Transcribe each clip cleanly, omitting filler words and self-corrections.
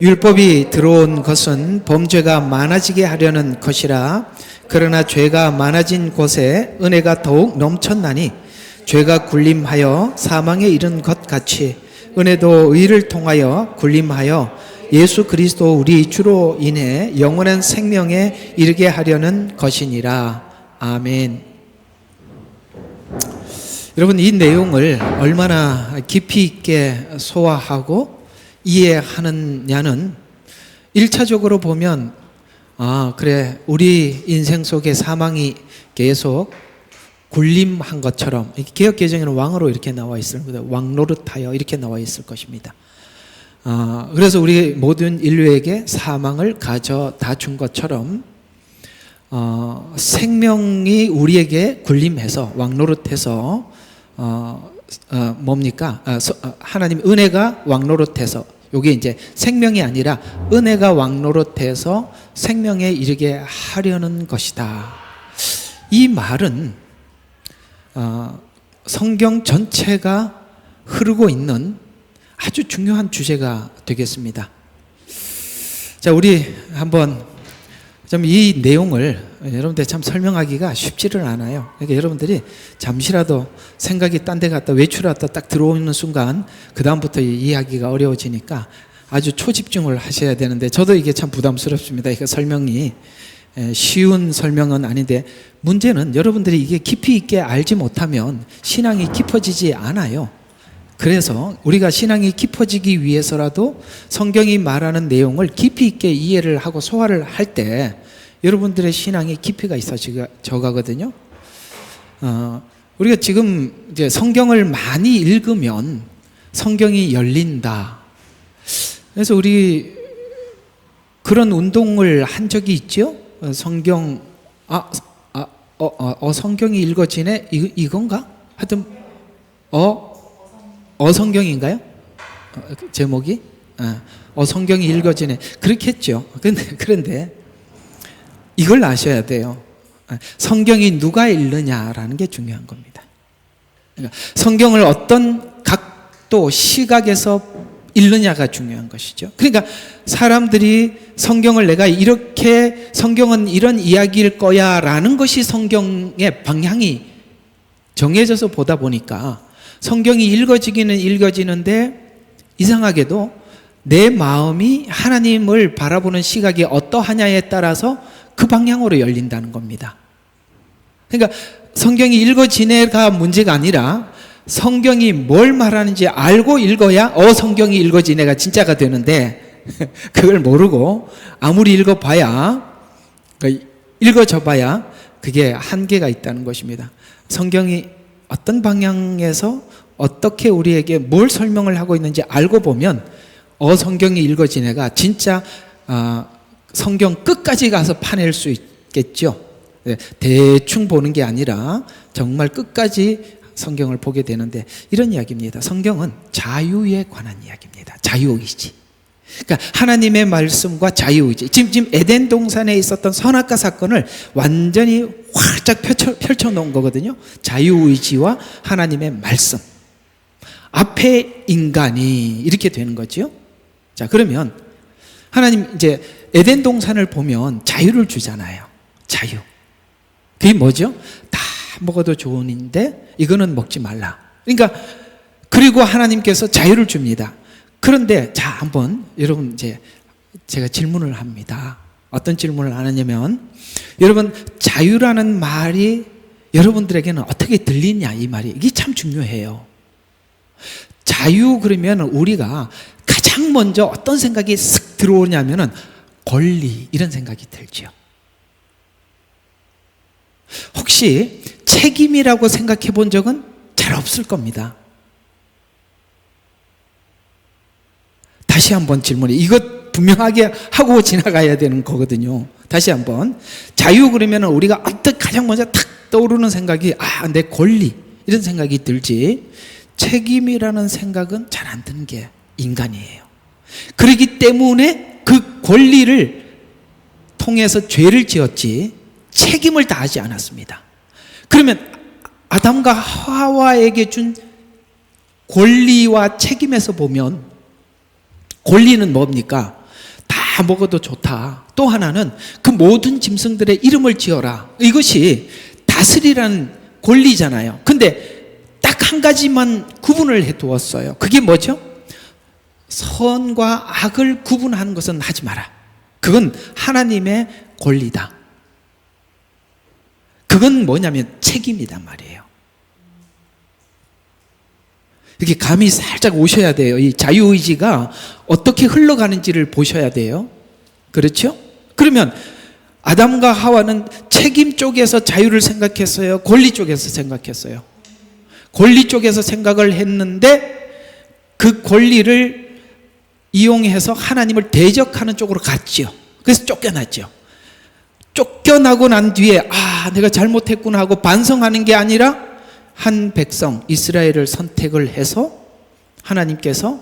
율법이 들어온 것은 범죄가 많아지게 하려는 것이라. 그러나 죄가 많아진 곳에 은혜가 더욱 넘쳤나니 죄가 군림하여 사망에 이른 것 같이 은혜도 의를 통하여 군림하여 예수 그리스도 우리 주로 인해 영원한 생명에 이르게 하려는 것이니라. 아멘. 여러분, 이 내용을 얼마나 깊이 있게 소화하고 이해하느냐는 1차적으로 보면 그래, 우리 인생 속에 사망이 계속 군림한 것처럼, 개역개정에는 왕으로 이렇게 나와 있습니다. 왕노릇하여 이렇게 나와 있을 것입니다. 그래서 우리 모든 인류에게 사망을 가져다 준 것처럼 생명이 우리에게 군림해서 왕노릇해서 뭡니까? 하나님 은혜가 왕노릇해서, 요게 이제 생명이 아니라 은혜가 왕노릇해서 생명에 이르게 하려는 것이다. 이 말은 성경 전체가 흐르고 있는 아주 중요한 주제가 되겠습니다. 자, 우리 한번 좀 이 내용을 여러분들 참 설명하기가 쉽지를 않아요. 그러니까 여러분들이 잠시라도 생각이 딴 데 갔다 외출했다 딱 들어오는 순간 그 다음부터 이해하기가 어려워지니까 아주 초집중을 하셔야 되는데, 저도 이게 참 부담스럽습니다. 이거 설명이 쉬운 설명은 아닌데, 문제는 여러분들이 이게 깊이 있게 알지 못하면 신앙이 깊어지지 않아요. 그래서 우리가 신앙이 깊어지기 위해서라도 성경이 말하는 내용을 깊이 있게 이해를 하고 소화를 할 때 여러분들의 신앙이 깊이가 있어져 가거든요. 우리가 지금 이제 성경을 많이 읽으면 성경이 열린다. 그래서 우리 그런 운동을 한 적이 있죠. 성경 성경이 읽어지네, 이건가? 하여튼 성경인가요? 제목이? 성경이 읽어지네. 그렇게 했죠. 그런데 이걸 아셔야 돼요. 성경이 누가 읽느냐라는 게 중요한 겁니다. 그러니까 성경을 어떤 각도, 시각에서 읽느냐가 중요한 것이죠. 그러니까 사람들이 성경을 내가 이렇게, 성경은 이런 이야기일 거야 라는 것이 성경의 방향이 정해져서 보다 보니까 성경이 읽어지기는 읽어지는데 이상하게도 내 마음이 하나님을 바라보는 시각이 어떠하냐에 따라서 그 방향으로 열린다는 겁니다. 그러니까 성경이 읽어지네가 문제가 아니라 성경이 뭘 말하는지 알고 읽어야 성경이 읽어지네가 진짜가 되는데, 그걸 모르고 아무리 읽어봐야, 읽어져봐야 그게 한계가 있다는 것입니다. 성경이 어떤 방향에서 어떻게 우리에게 뭘 설명을 하고 있는지 알고 보면 성경이 읽어지네가 진짜 성경 끝까지 가서 파낼 수 있겠죠. 대충 보는 게 아니라 정말 끝까지 성경을 보게 되는데, 이런 이야기입니다. 성경은 자유에 관한 이야기입니다. 자유의지. 그러니까 하나님의 말씀과 자유의지. 지금 에덴 동산에 있었던 선악과 사건을 완전히 활짝 펼쳐놓은 거거든요. 자유의지와 하나님의 말씀. 앞에 인간이 이렇게 되는 거죠. 자, 그러면 하나님 이제 에덴 동산을 보면 자유를 주잖아요. 자유. 그게 뭐죠? 다 먹어도 좋은데 이거는 먹지 말라. 그러니까 그리고 하나님께서 자유를 줍니다. 그런데 자, 한번 여러분, 이제 제가 질문을 합니다. 어떤 질문을 하느냐면, 여러분, 자유라는 말이 여러분들에게는 어떻게 들리냐, 이 말이. 이게 참 중요해요. 자유 그러면 우리가 가장 먼저 어떤 생각이 쓱 들어오냐면은 권리, 이런 생각이 들죠. 혹시 책임이라고 생각해 본 적은 잘 없을 겁니다. 다시 한번 질문해. 이것 분명하게 하고 지나가야 되는 거거든요. 다시 한번. 자유 그러면 우리가 언뜻 가장 먼저 탁 떠오르는 생각이 내 권리, 이런 생각이 들지, 책임이라는 생각은 잘 안 드는 게 인간이에요. 그렇기 때문에 그 권리를 통해서 죄를 지었지 책임을 다하지 않았습니다. 그러면 아담과 하와에게 준 권리와 책임에서 보면, 권리는 뭡니까? 다 먹어도 좋다. 또 하나는 그 모든 짐승들의 이름을 지어라. 이것이 다스리라는 권리잖아요. 근데 딱 한 가지만 구분을 해 두었어요. 그게 뭐죠? 선과 악을 구분하는 것은 하지 마라. 그건 하나님의 권리다. 그건 뭐냐면 책임이단 말이에요. 이렇게 감이 살짝 오셔야 돼요. 이 자유의지가 어떻게 흘러가는지를 보셔야 돼요. 그렇죠? 그러면 아담과 하와는 책임 쪽에서 자유를 생각했어요? 권리 쪽에서 생각했어요? 권리 쪽에서 생각을 했는데 그 권리를 이용해서 하나님을 대적하는 쪽으로 갔죠. 그래서 쫓겨났죠. 쫓겨나고 난 뒤에 내가 잘못했구나 하고 반성하는 게 아니라 한 백성 이스라엘을 선택을 해서 하나님께서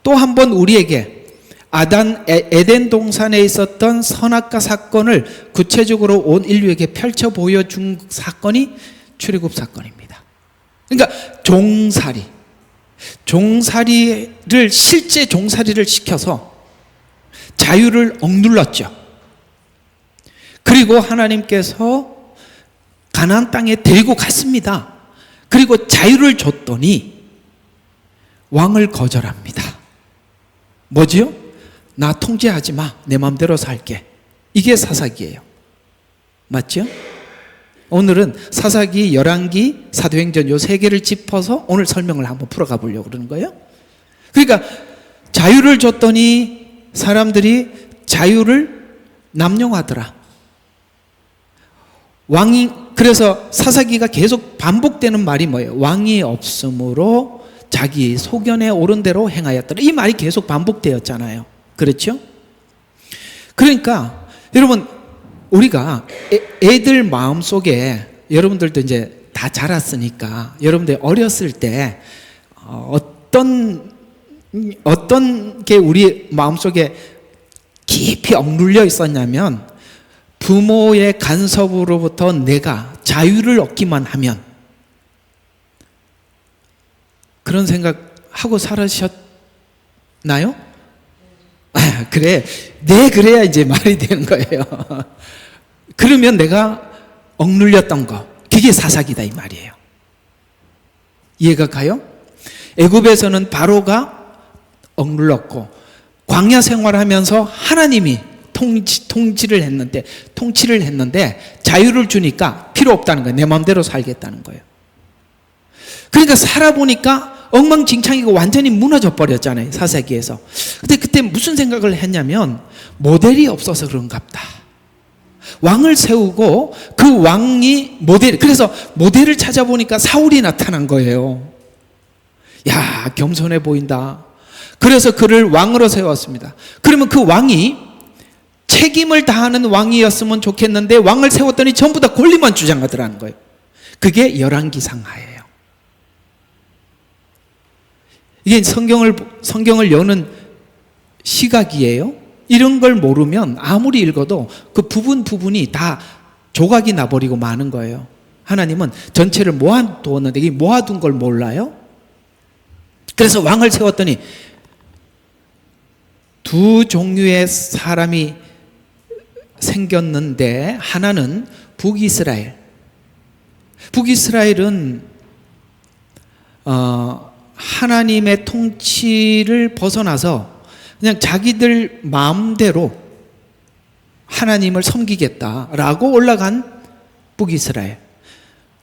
또 한 번 우리에게 에덴 동산에 있었던 선악과 사건을 구체적으로 온 인류에게 펼쳐 보여준 사건이 출애굽 사건입니다. 그러니까 종살이를 실제 종살이를 시켜서 자유를 억눌렀죠. 그리고 하나님께서 가나안 땅에 데리고 갔습니다. 그리고 자유를 줬더니 왕을 거절합니다. 뭐지요? 나 통제하지 마. 내 마음대로 살게. 이게 사사기예요. 맞죠? 오늘은 사사기, 열왕기, 사도행전 요 세 개를 짚어서 오늘 설명을 한번 풀어가 보려고 그러는 거예요. 그러니까 자유를 줬더니 사람들이 자유를 남용하더라. 그래서 사사기가 계속 반복되는 말이 뭐예요? 왕이 없으므로 자기 소견에 옳은 대로 행하였더라. 이 말이 계속 반복되었잖아요. 그렇죠? 그러니까 여러분, 우리가 애들 마음속에, 여러분들도 이제 다 자랐으니까 여러분들 어렸을 때 어떤 게 우리 마음속에 깊이 억눌려 있었냐면, 부모의 간섭으로부터 내가 자유를 얻기만 하면, 그런 생각하고 살으셨나요? 그래. 그래야 이제 말이 되는 거예요. 그러면 내가 억눌렸던 거, 그게 사사기다 이 말이에요. 이해가 가요? 애굽에서는 바로가 억눌렀고, 광야 생활하면서 하나님이 통치를 했는데 자유를 주니까 필요 없다는 거예요. 내 마음대로 살겠다는 거예요. 그러니까 살아보니까 엉망진창이고 완전히 무너져 버렸잖아요, 사사기에서. 근데 그때 무슨 생각을 했냐면, 모델이 없어서 그런가 보다. 왕을 세우고 그 왕이 그래서 모델을 찾아보니까 사울이 나타난 거예요. 야, 겸손해 보인다. 그래서 그를 왕으로 세웠습니다. 그러면 그 왕이 책임을 다하는 왕이었으면 좋겠는데 왕을 세웠더니 전부 다 권리만 주장하더라는 거예요. 그게 열왕기상하예요. 이게 성경을 여는 시각이에요. 이런 걸 모르면 아무리 읽어도 그 부분이 다 조각이 나버리고 마는 거예요. 하나님은 전체를 모아두었는데 이 모아둔 걸 몰라요? 그래서 왕을 세웠더니 두 종류의 사람이 생겼는데, 하나는 북이스라엘. 북이스라엘은 하나님의 통치를 벗어나서 그냥 자기들 마음대로 하나님을 섬기겠다라고 올라간 북이스라엘.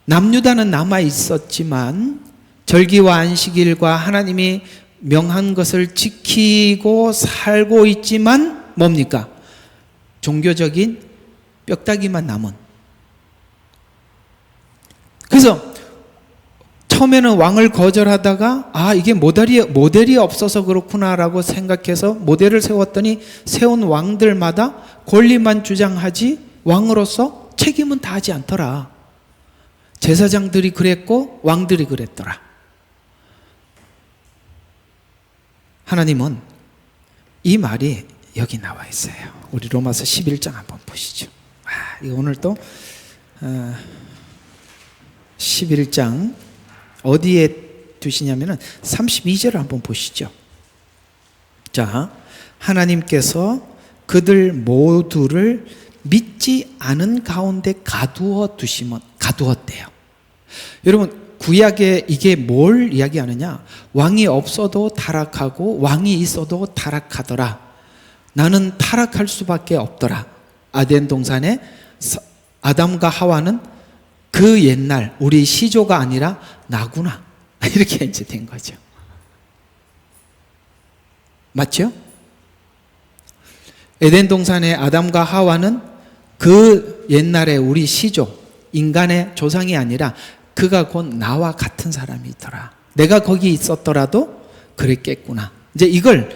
남유다는 남아 있었지만 절기와 안식일과 하나님이 명한 것을 지키고 살고 있지만 뭡니까? 종교적인 뼈다귀만 남은. 그래서 처음에는 왕을 거절하다가 이게 모델이 없어서 그렇구나라고 생각해서 모델을 세웠더니 세운 왕들마다 권리만 주장하지 왕으로서 책임은 다하지 않더라. 제사장들이 그랬고 왕들이 그랬더라. 하나님은 이 말이 여기 나와 있어요. 우리 로마서 11장 한번 보시죠. 이거 오늘 또 11장 어디에 두시냐면은 32절을 한번 보시죠. 자, 하나님께서 그들 모두를 믿지 않은 가운데 가두었대요. 여러분, 구약에 이게 뭘 이야기하느냐? 왕이 없어도 타락하고 왕이 있어도 타락하더라. 나는 타락할 수밖에 없더라. 아덴 동산에 아담과 하와는 그 옛날 우리 시조가 아니라 나구나. 이렇게 이제 된 거죠. 맞죠? 에덴 동산의 아담과 하와는 그 옛날에 우리 시조, 인간의 조상이 아니라 그가 곧 나와 같은 사람이더라. 내가 거기 있었더라도 그랬겠구나. 이제 이걸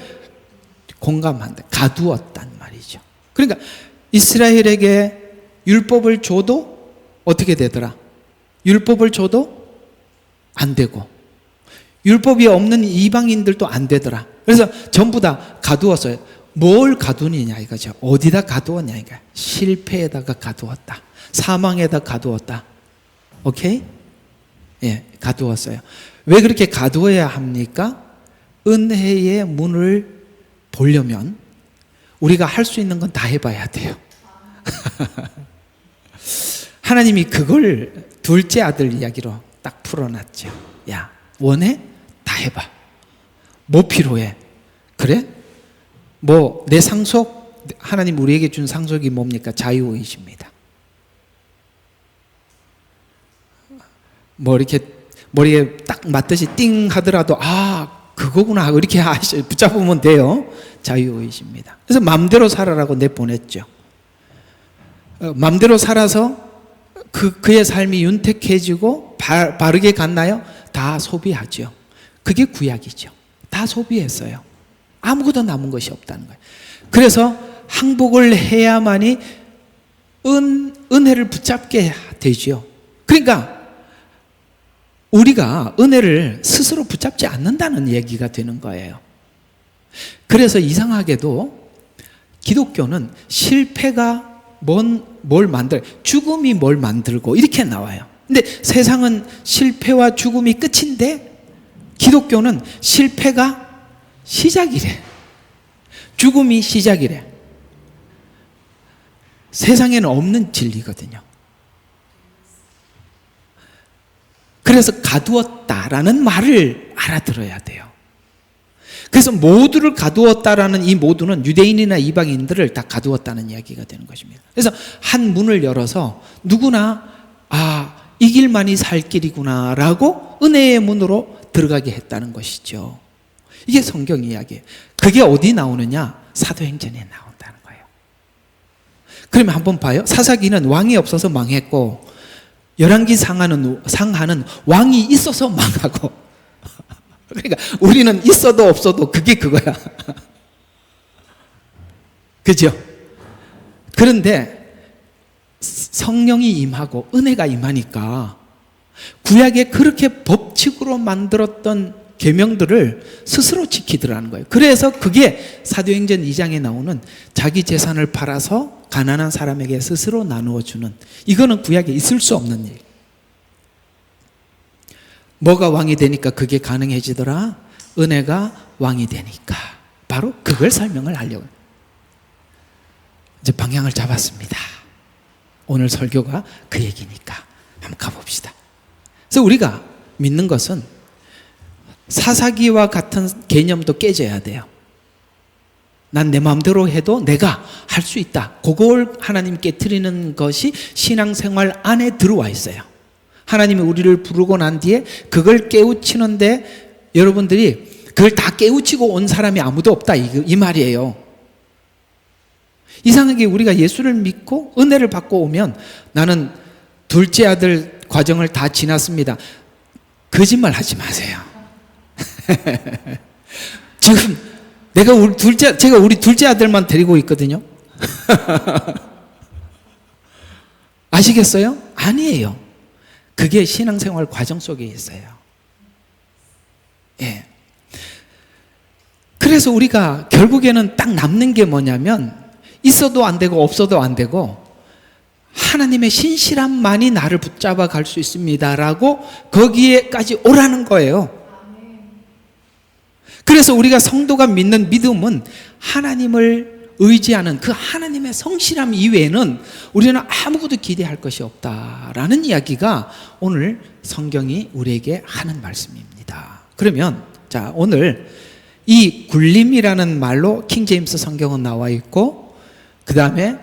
공감한다. 가두었단 말이죠. 그러니까 이스라엘에게 율법을 줘도 어떻게 되더라? 율법을 줘도 안 되고, 율법이 없는 이방인들도 안 되더라. 그래서 전부 다 가두었어요. 뭘 가두느냐 이거죠. 어디다 가두었냐 이거. 실패에다가 가두었다. 사망에다 가두었다. 오케이? 예, 가두었어요. 왜 그렇게 가두어야 합니까? 은혜의 문을 보려면 우리가 할 수 있는 건 다 해봐야 돼요. 하나님이 그걸 둘째 아들 이야기로 딱 풀어놨죠. 야, 원해? 다 해봐. 뭐 필요해? 그래? 뭐 내 상속, 하나님 우리에게 준 상속이 뭡니까? 자유의지입니다. 뭐 이렇게 머리에 딱 맞듯이 띵 하더라도 그거구나 이렇게 붙잡으면 돼요. 자유의지입니다. 그래서 마음대로 살아라고 내보냈죠. 마음대로 살아서 그의 삶이 윤택해지고 바르게 갔나요? 다 소비하죠. 그게 구약이죠. 다 소비했어요. 아무것도 남은 것이 없다는 거예요. 그래서 항복을 해야만이 은혜를 붙잡게 되죠. 그러니까 우리가 은혜를 스스로 붙잡지 않는다는 얘기가 되는 거예요. 그래서 이상하게도 기독교는 실패가 죽음이 뭘 만들고 이렇게 나와요. 근데 세상은 실패와 죽음이 끝인데 기독교는 실패가 시작이래. 죽음이 시작이래. 세상에는 없는 진리거든요. 그래서 가두었다라는 말을 알아들어야 돼요. 그래서 모두를 가두었다라는 이 모두는 유대인이나 이방인들을 다 가두었다는 이야기가 되는 것입니다. 그래서 한 문을 열어서 누구나 이 길만이 살 길이구나 라고 은혜의 문으로 들어가게 했다는 것이죠. 이게 성경 이야기예요. 그게 어디 나오느냐? 사도행전에 나온다는 거예요. 그러면 한번 봐요. 사사기는 왕이 없어서 망했고 열왕기 상하는 왕이 있어서 망하고 그러니까 우리는 있어도 없어도 그게 그거야. 그죠? 그런데 성령이 임하고 은혜가 임하니까 구약에 그렇게 법칙으로 만들었던 계명들을 스스로 지키더라는 거예요. 그래서 그게 사도행전 2장에 나오는 자기 재산을 팔아서 가난한 사람에게 스스로 나누어 주는, 이거는 구약에 있을 수 없는 일. 뭐가 왕이 되니까 그게 가능해지더라? 은혜가 왕이 되니까. 바로 그걸 설명을 하려고. 이제 방향을 잡았습니다. 오늘 설교가 그 얘기니까 한번 가봅시다. 그래서 우리가 믿는 것은 사사기와 같은 개념도 깨져야 돼요. 난 내 마음대로 해도 내가 할 수 있다. 그걸 하나님께 드리는 것이 신앙생활 안에 들어와 있어요. 하나님이 우리를 부르고 난 뒤에 그걸 깨우치는데 여러분들이 그걸 다 깨우치고 온 사람이 아무도 없다. 이 말이에요. 이상하게 우리가 예수를 믿고 은혜를 받고 오면 나는 둘째 아들 과정을 다 지났습니다. 거짓말 하지 마세요. 지금 제가 우리 둘째 아들만 데리고 있거든요. 아시겠어요? 아니에요. 그게 신앙생활 과정 속에 있어요. 예. 그래서 우리가 결국에는 딱 남는 게 뭐냐면 있어도 안 되고 없어도 안 되고 하나님의 신실함만이 나를 붙잡아 갈 수 있습니다라고 거기에까지 오라는 거예요. 그래서 우리가 성도가 믿는 믿음은 하나님을 의지하는 그 하나님의 성실함 이외에는 우리는 아무것도 기대할 것이 없다라는 이야기가 오늘 성경이 우리에게 하는 말씀입니다. 그러면 자, 오늘 이 굴림이라는 말로 킹제임스 성경은 나와 있고, 그 다음에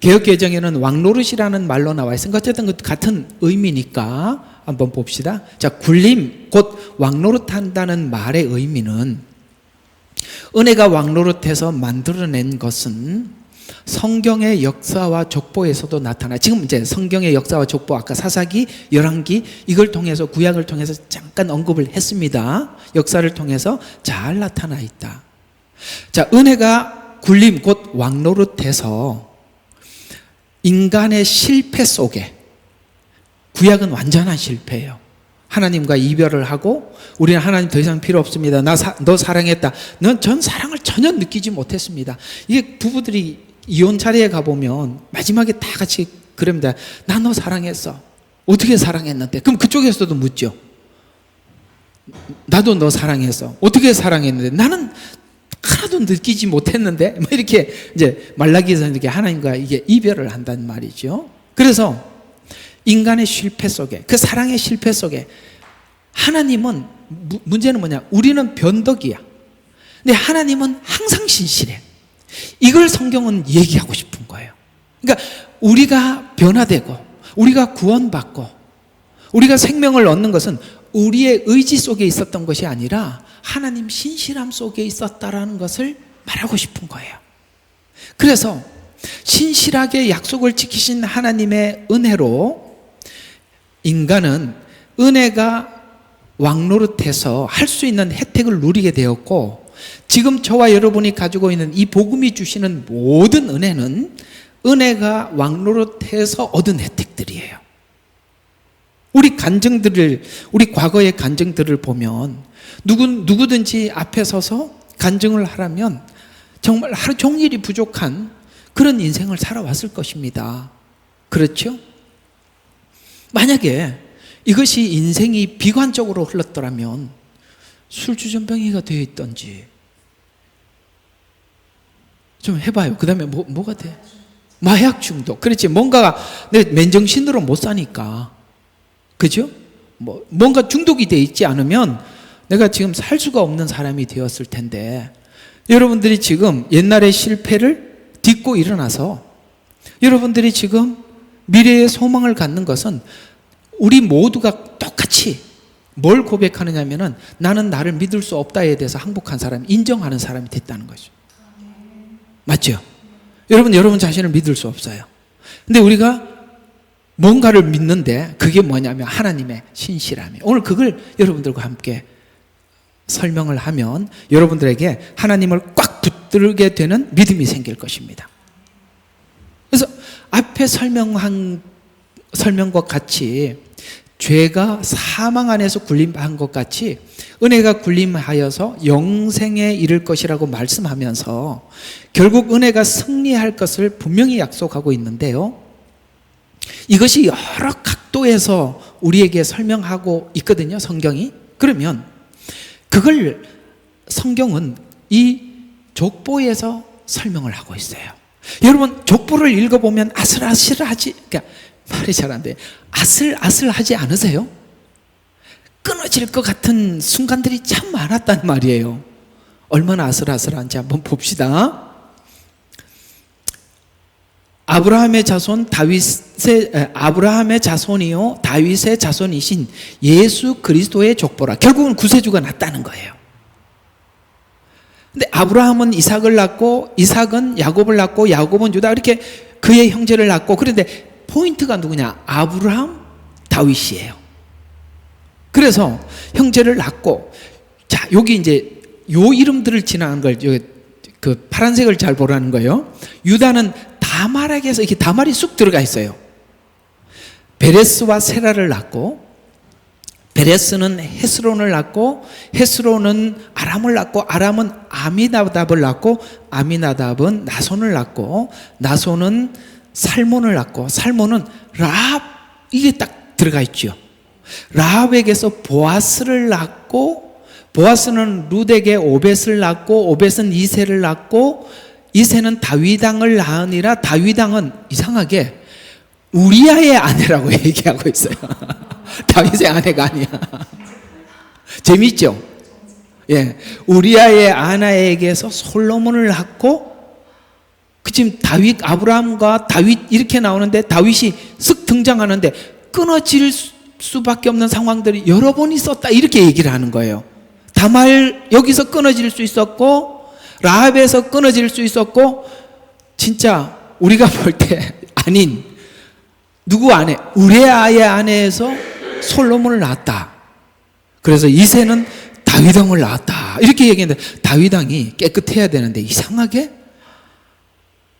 개역개정에는 왕노릇이라는 말로 나와 있으니까 어쨌든 그 같은 의미니까 한번 봅시다. 자, 굴림 곧 왕노릇한다는 말의 의미는, 은혜가 왕노릇해서 만들어낸 것은 성경의 역사와 족보에서도 나타나. 지금 이제 성경의 역사와 족보, 아까 사사기, 열왕기 이걸 통해서, 구약을 통해서 잠깐 언급을 했습니다. 역사를 통해서 잘 나타나 있다. 자, 은혜가 굴림 곧 왕노릇해서 인간의 실패 속에, 구약은 완전한 실패예요. 하나님과 이별을 하고 우리는 하나님 더 이상 필요 없습니다. 너 사랑했다. 전 사랑을 전혀 느끼지 못했습니다. 이게 부부들이 이혼 자리에 가보면 마지막에 다 같이 그럽니다. 나 너 사랑했어. 어떻게 사랑했는데? 그럼 그쪽에서도 묻죠. 나도 너 사랑했어. 어떻게 사랑했는데? 나는 하나도 느끼지 못했는데? 뭐 이렇게 이제 말라기에서 이렇게 하나님과 이게 이별을 한다는 말이죠. 그래서 인간의 실패 속에, 그 사랑의 실패 속에 하나님은, 문제는 뭐냐? 우리는 변덕이야. 근데 하나님은 항상 신실해. 이걸 성경은 얘기하고 싶은 거예요. 그러니까 우리가 변화되고 우리가 구원받고 우리가 생명을 얻는 것은 우리의 의지 속에 있었던 것이 아니라 하나님 신실함 속에 있었다라는 것을 말하고 싶은 거예요. 그래서 신실하게 약속을 지키신 하나님의 은혜로 인간은 은혜가 왕노릇해서 할 수 있는 혜택을 누리게 되었고, 지금 저와 여러분이 가지고 있는 이 복음이 주시는 모든 은혜는 은혜가 왕노릇해서 얻은 혜택들이에요. 우리 간증들을, 우리 과거의 간증들을 보면 누구든지 앞에 서서 간증을 하라면 정말 하루 종일이 부족한 그런 인생을 살아왔을 것입니다. 그렇죠? 만약에 이것이 인생이 비관적으로 흘렀더라면 술주전병이가 되어 있던지 좀 해봐요. 그 다음에 뭐가 돼? 마약 중독. 그렇지. 뭔가 내 맨정신으로 못 사니까. 그죠? 뭔가 중독이 돼 있지 않으면 내가 지금 살 수가 없는 사람이 되었을 텐데, 여러분들이 지금 옛날의 실패를 딛고 일어나서 여러분들이 지금 미래의 소망을 갖는 것은 우리 모두가 똑같이 뭘 고백하느냐면은 나는 나를 믿을 수 없다에 대해서 항복한 사람, 인정하는 사람이 됐다는 거죠. 맞죠? 여러분 자신을 믿을 수 없어요. 근데 우리가 뭔가를 믿는데 그게 뭐냐면 하나님의 신실함이에요. 오늘 그걸 여러분들과 함께 설명을 하면 여러분들에게 하나님을 꽉 붙들게 되는 믿음이 생길 것입니다. 그래서 앞에 설명과 같이 죄가 사망 안에서 굴림한 것 같이 은혜가 굴림하여서 영생에 이를 것이라고 말씀하면서 결국 은혜가 승리할 것을 분명히 약속하고 있는데요, 이것이 여러 각도에서 우리에게 설명하고 있거든요, 성경이. 그러면 그걸 성경은 이 족보에서 설명을 하고 있어요. 여러분, 족보를 읽어보면 아슬아슬하지, 그러니까 말이 잘 안 돼. 아슬아슬하지 않으세요? 끊어질 것 같은 순간들이 참 많았단 말이에요. 얼마나 아슬아슬한지 한번 봅시다. 아브라함의 자손이요 다윗의 자손이신 예수 그리스도의 족보라. 결국은 구세주가 났다는 거예요. 근데 아브라함은 이삭을 낳고, 이삭은 야곱을 낳고, 야곱은 유다, 이렇게 그의 형제를 낳고, 그런데 포인트가 누구냐? 아브라함, 다윗이에요. 그래서 형제를 낳고, 자, 여기 이제 요 이름들을 지나는 걸, 그 파란색을 잘 보라는 거예요. 유다는 다말에게서 이렇게 다말이 쑥 들어가 있어요. 베레스와 세라를 낳고, 베레스는 헤스론을 낳고, 헤스론은 아람을 낳고, 아람은 아미나답을 낳고, 아미나답은 나손을 낳고, 나손은 살몬을 낳고, 살몬은 라합, 이게 딱 들어가 있죠. 라합에게서 보아스를 낳고, 보아스는 룻에게 오벳을 낳고, 오벳은 이세를 낳고, 이새는 다윗 왕을 낳으니라. 다윗 왕은 이상하게 우리아의 아내라고 얘기하고 있어요. 다윗의 아내가 아니야. 재밌죠? 예, 우리아의 아내에게서 솔로몬을 낳고, 지금 다윗, 아브라함과 다윗 이렇게 나오는데 다윗이 쓱 등장하는데 끊어질 수밖에 없는 상황들이 여러 번 있었다, 이렇게 얘기를 하는 거예요. 다말 여기서 끊어질 수 있었고, 라합에서 끊어질 수 있었고, 진짜 우리가 볼 때 아닌 누구 아내, 우리아의 아내에서 솔로몬을 낳았다. 그래서 이새는 다윗 왕을 낳았다, 이렇게 얘기했는데 다윗 왕이 깨끗해야 되는데 이상하게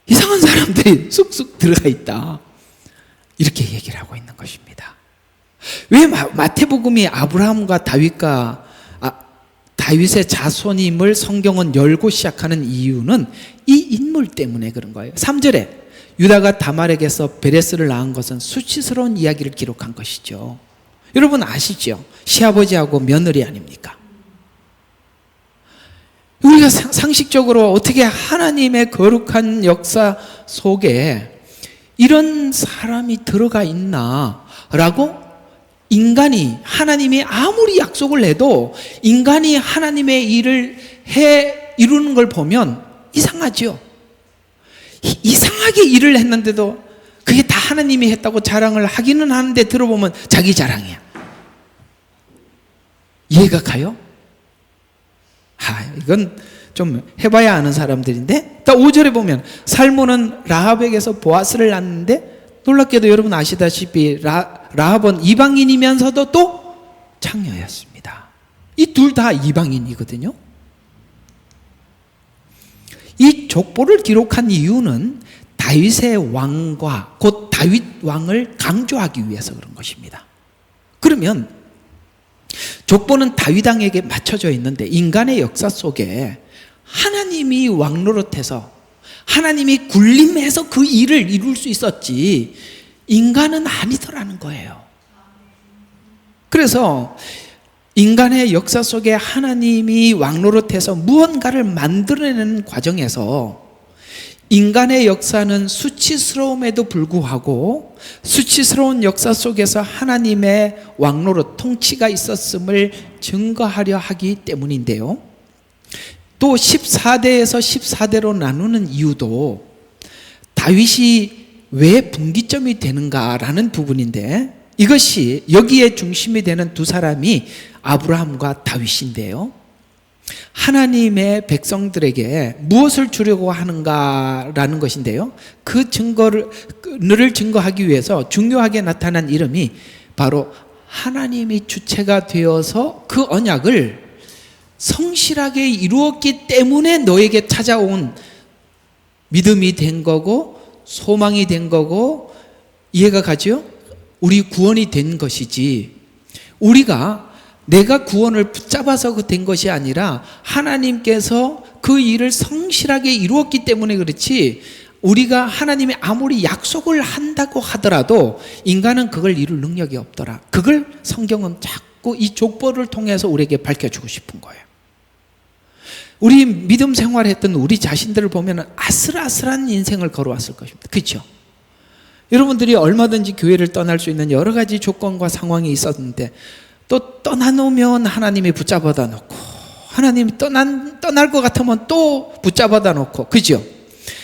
이상한 사람들이 쑥쑥 들어가 있다, 이렇게 얘기를 하고 있는 것입니다. 왜 마태복음이 아브라함과 다윗의 자손임을 성경은 열고 시작하는 이유는 이 인물 때문에 그런 거예요. 3절에 유다가 다말에게서 베레스를 낳은 것은 수치스러운 이야기를 기록한 것이죠. 여러분 아시죠? 시아버지하고 며느리 아닙니까? 우리가 상식적으로 어떻게 하나님의 거룩한 역사 속에 이런 사람이 들어가 있나라고, 인간이, 하나님이 아무리 약속을 해도 인간이 하나님의 일을 이루는 걸 보면 이상하죠. 이상하게 일을 했는데도 그게 다 하나님이 했다고 자랑을 하기는 하는데 들어보면 자기 자랑이야. 이해가 가요? 이건 좀 해봐야 아는 사람들인데, 5절에 보면 살몬은 라합에게서 보아스를 낳았는데, 놀랍게도 여러분 아시다시피 라합은 이방인이면서도 또 창녀였습니다. 이 둘 다 이방인이거든요. 이 족보를 기록한 이유는 다윗의 왕과 곧 다윗 왕을 강조하기 위해서 그런 것입니다. 그러면 족보는 다윗 왕에게 맞춰져 있는데, 인간의 역사 속에 하나님이 왕 노릇해서 하나님이 군림해서 그 일을 이룰 수 있었지 인간은 아니더라는 거예요. 그래서 인간의 역사 속에 하나님이 왕 노릇해서 무언가를 만들어내는 과정에서 인간의 역사는 수치스러움에도 불구하고 수치스러운 역사 속에서 하나님의 왕 노릇, 통치가 있었음을 증거하려 하기 때문인데요. 또 14대에서 14대로 나누는 이유도 다윗이 왜 분기점이 되는가라는 부분인데, 이것이 여기에 중심이 되는 두 사람이 아브라함과 다윗인데요. 하나님의 백성들에게 무엇을 주려고 하는가라는 것인데요. 그 증거를 증거하기 위해서 중요하게 나타난 이름이 바로 하나님이 주체가 되어서 그 언약을 성실하게 이루었기 때문에 너에게 찾아온 믿음이 된 거고 소망이 된 거고, 이해가 가죠? 우리 구원이 된 것이지, 내가 구원을 붙잡아서 된 것이 아니라 하나님께서 그 일을 성실하게 이루었기 때문에 그렇지, 우리가 하나님이 아무리 약속을 한다고 하더라도 인간은 그걸 이룰 능력이 없더라. 그걸 성경은 자꾸 이 족보를 통해서 우리에게 밝혀주고 싶은 거예요. 우리 믿음 생활했던 우리 자신들을 보면 아슬아슬한 인생을 걸어왔을 것입니다. 그렇죠? 여러분들이 얼마든지 교회를 떠날 수 있는 여러 가지 조건과 상황이 있었는데, 또 떠나놓으면 하나님이 붙잡아다 놓고, 하나님이 떠날 것 같으면 또 붙잡아다 놓고, 그죠?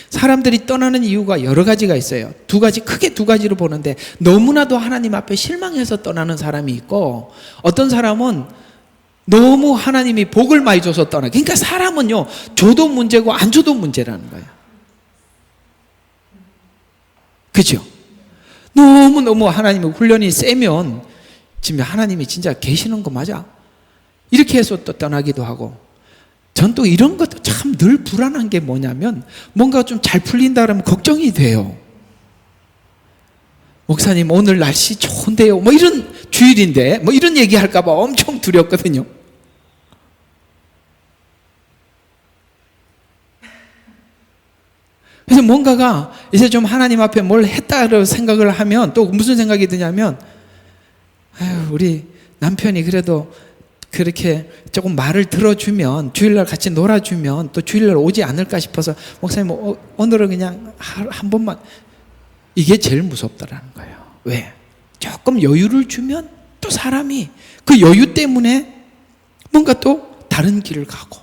사람들이 떠나는 이유가 여러 가지가 있어요. 크게 두 가지로 보는데, 너무나도 하나님 앞에 실망해서 떠나는 사람이 있고, 어떤 사람은 너무 하나님이 복을 많이 줘서 떠나. 그러니까 사람은요, 줘도 문제고 안 줘도 문제라는 거예요. 그죠? 너무너무 하나님의 훈련이 세면 지금 하나님이 진짜 계시는 거 맞아? 이렇게 해서 또 떠나기도 하고. 전 또 이런 것도 참 늘 불안한 게 뭐냐면, 뭔가 좀 잘 풀린다 그러면 걱정이 돼요. 목사님 오늘 날씨 좋은데요, 뭐 이런 주일인데 뭐 이런 얘기 할까 봐 엄청 두렵거든요. 그래서 뭔가가 이제 좀 하나님 앞에 뭘 했다고 생각을 하면 또 무슨 생각이 드냐면, 우리 남편이 그래도 그렇게 조금 말을 들어주면, 주일날 같이 놀아주면 또 주일날 오지 않을까 싶어서 목사님 오늘은 그냥 한 번만. 이게 제일 무섭다라는 거예요. 왜? 조금 여유를 주면 또 사람이 그 여유 때문에 뭔가 또 다른 길을 가고,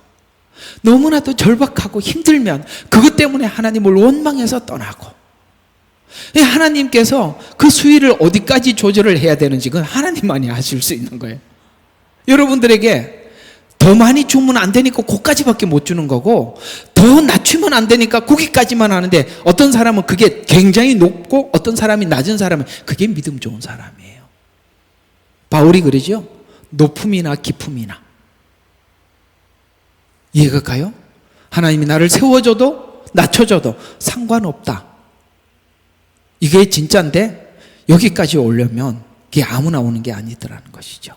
너무나도 절박하고 힘들면 그것 때문에 하나님을 원망해서 떠나고. 하나님께서 그 수위를 어디까지 조절을 해야 되는지 그건 하나님만이 하실 수 있는 거예요. 여러분들에게 더 많이 주면 안 되니까 그까지밖에 못 주는 거고, 더 낮추면 안 되니까 거기까지만 하는데, 어떤 사람은 그게 굉장히 높고 어떤 사람이 낮은 사람은 그게 믿음 좋은 사람이에요. 바울이 그러죠. 높음이나 깊음이나. 이해가 가요? 하나님이 나를 세워줘도 낮춰줘도 상관없다. 이게 진짜인데 여기까지 오려면 그게 아무나 오는 게 아니더라는 것이죠.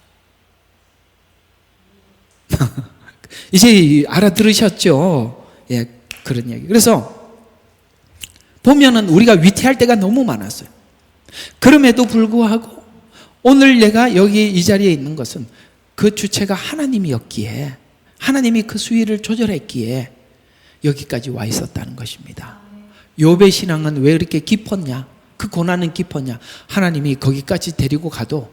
이제 알아들으셨죠? 예, 그런 얘기. 그래서 보면은 우리가 위태할 때가 너무 많았어요. 그럼에도 불구하고 오늘 내가 여기 이 자리에 있는 것은 그 주체가 하나님이었기에, 하나님이 그 수위를 조절했기에 여기까지 와 있었다는 것입니다. 욥의 신앙은 왜 이렇게 깊었냐? 그 고난은 깊었냐? 하나님이 거기까지 데리고 가도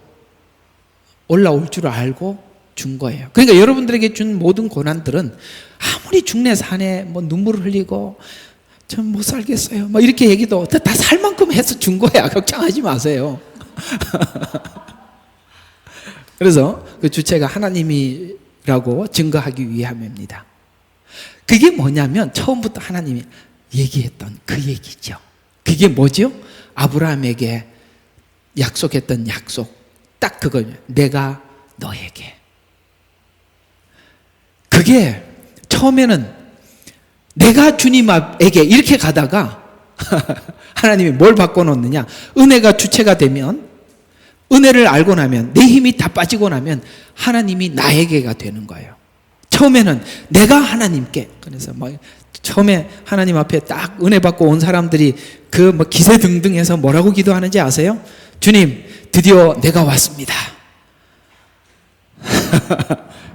올라올 줄 알고 준 거예요. 그러니까 여러분들에게 준 모든 고난들은 아무리 중내 산에 뭐 눈물을 흘리고 전 못 살겠어요 뭐 이렇게 얘기도 다 살 만큼 해서 준 거야. 걱정하지 마세요. 그래서 그 주체가 하나님이라고 증거하기 위함입니다. 그게 뭐냐면 처음부터 하나님이 얘기했던 그 얘기죠. 그게 뭐죠? 아브라함에게 약속했던 약속, 딱 그거예요. 내가 너에게. 그게 처음에는 내가 주님에게 이렇게 가다가 하나님이 뭘 바꿔놓느냐? 은혜가 주체가 되면, 은혜를 알고 나면, 내 힘이 다 빠지고 나면 하나님이 나에게가 되는 거예요. 처음에는 내가 하나님께, 그래서 뭐 처음에 하나님 앞에 딱 은혜 받고 온 사람들이 그 뭐 기세등등해서 뭐라고 기도하는지 아세요? 주님, 드디어 내가 왔습니다.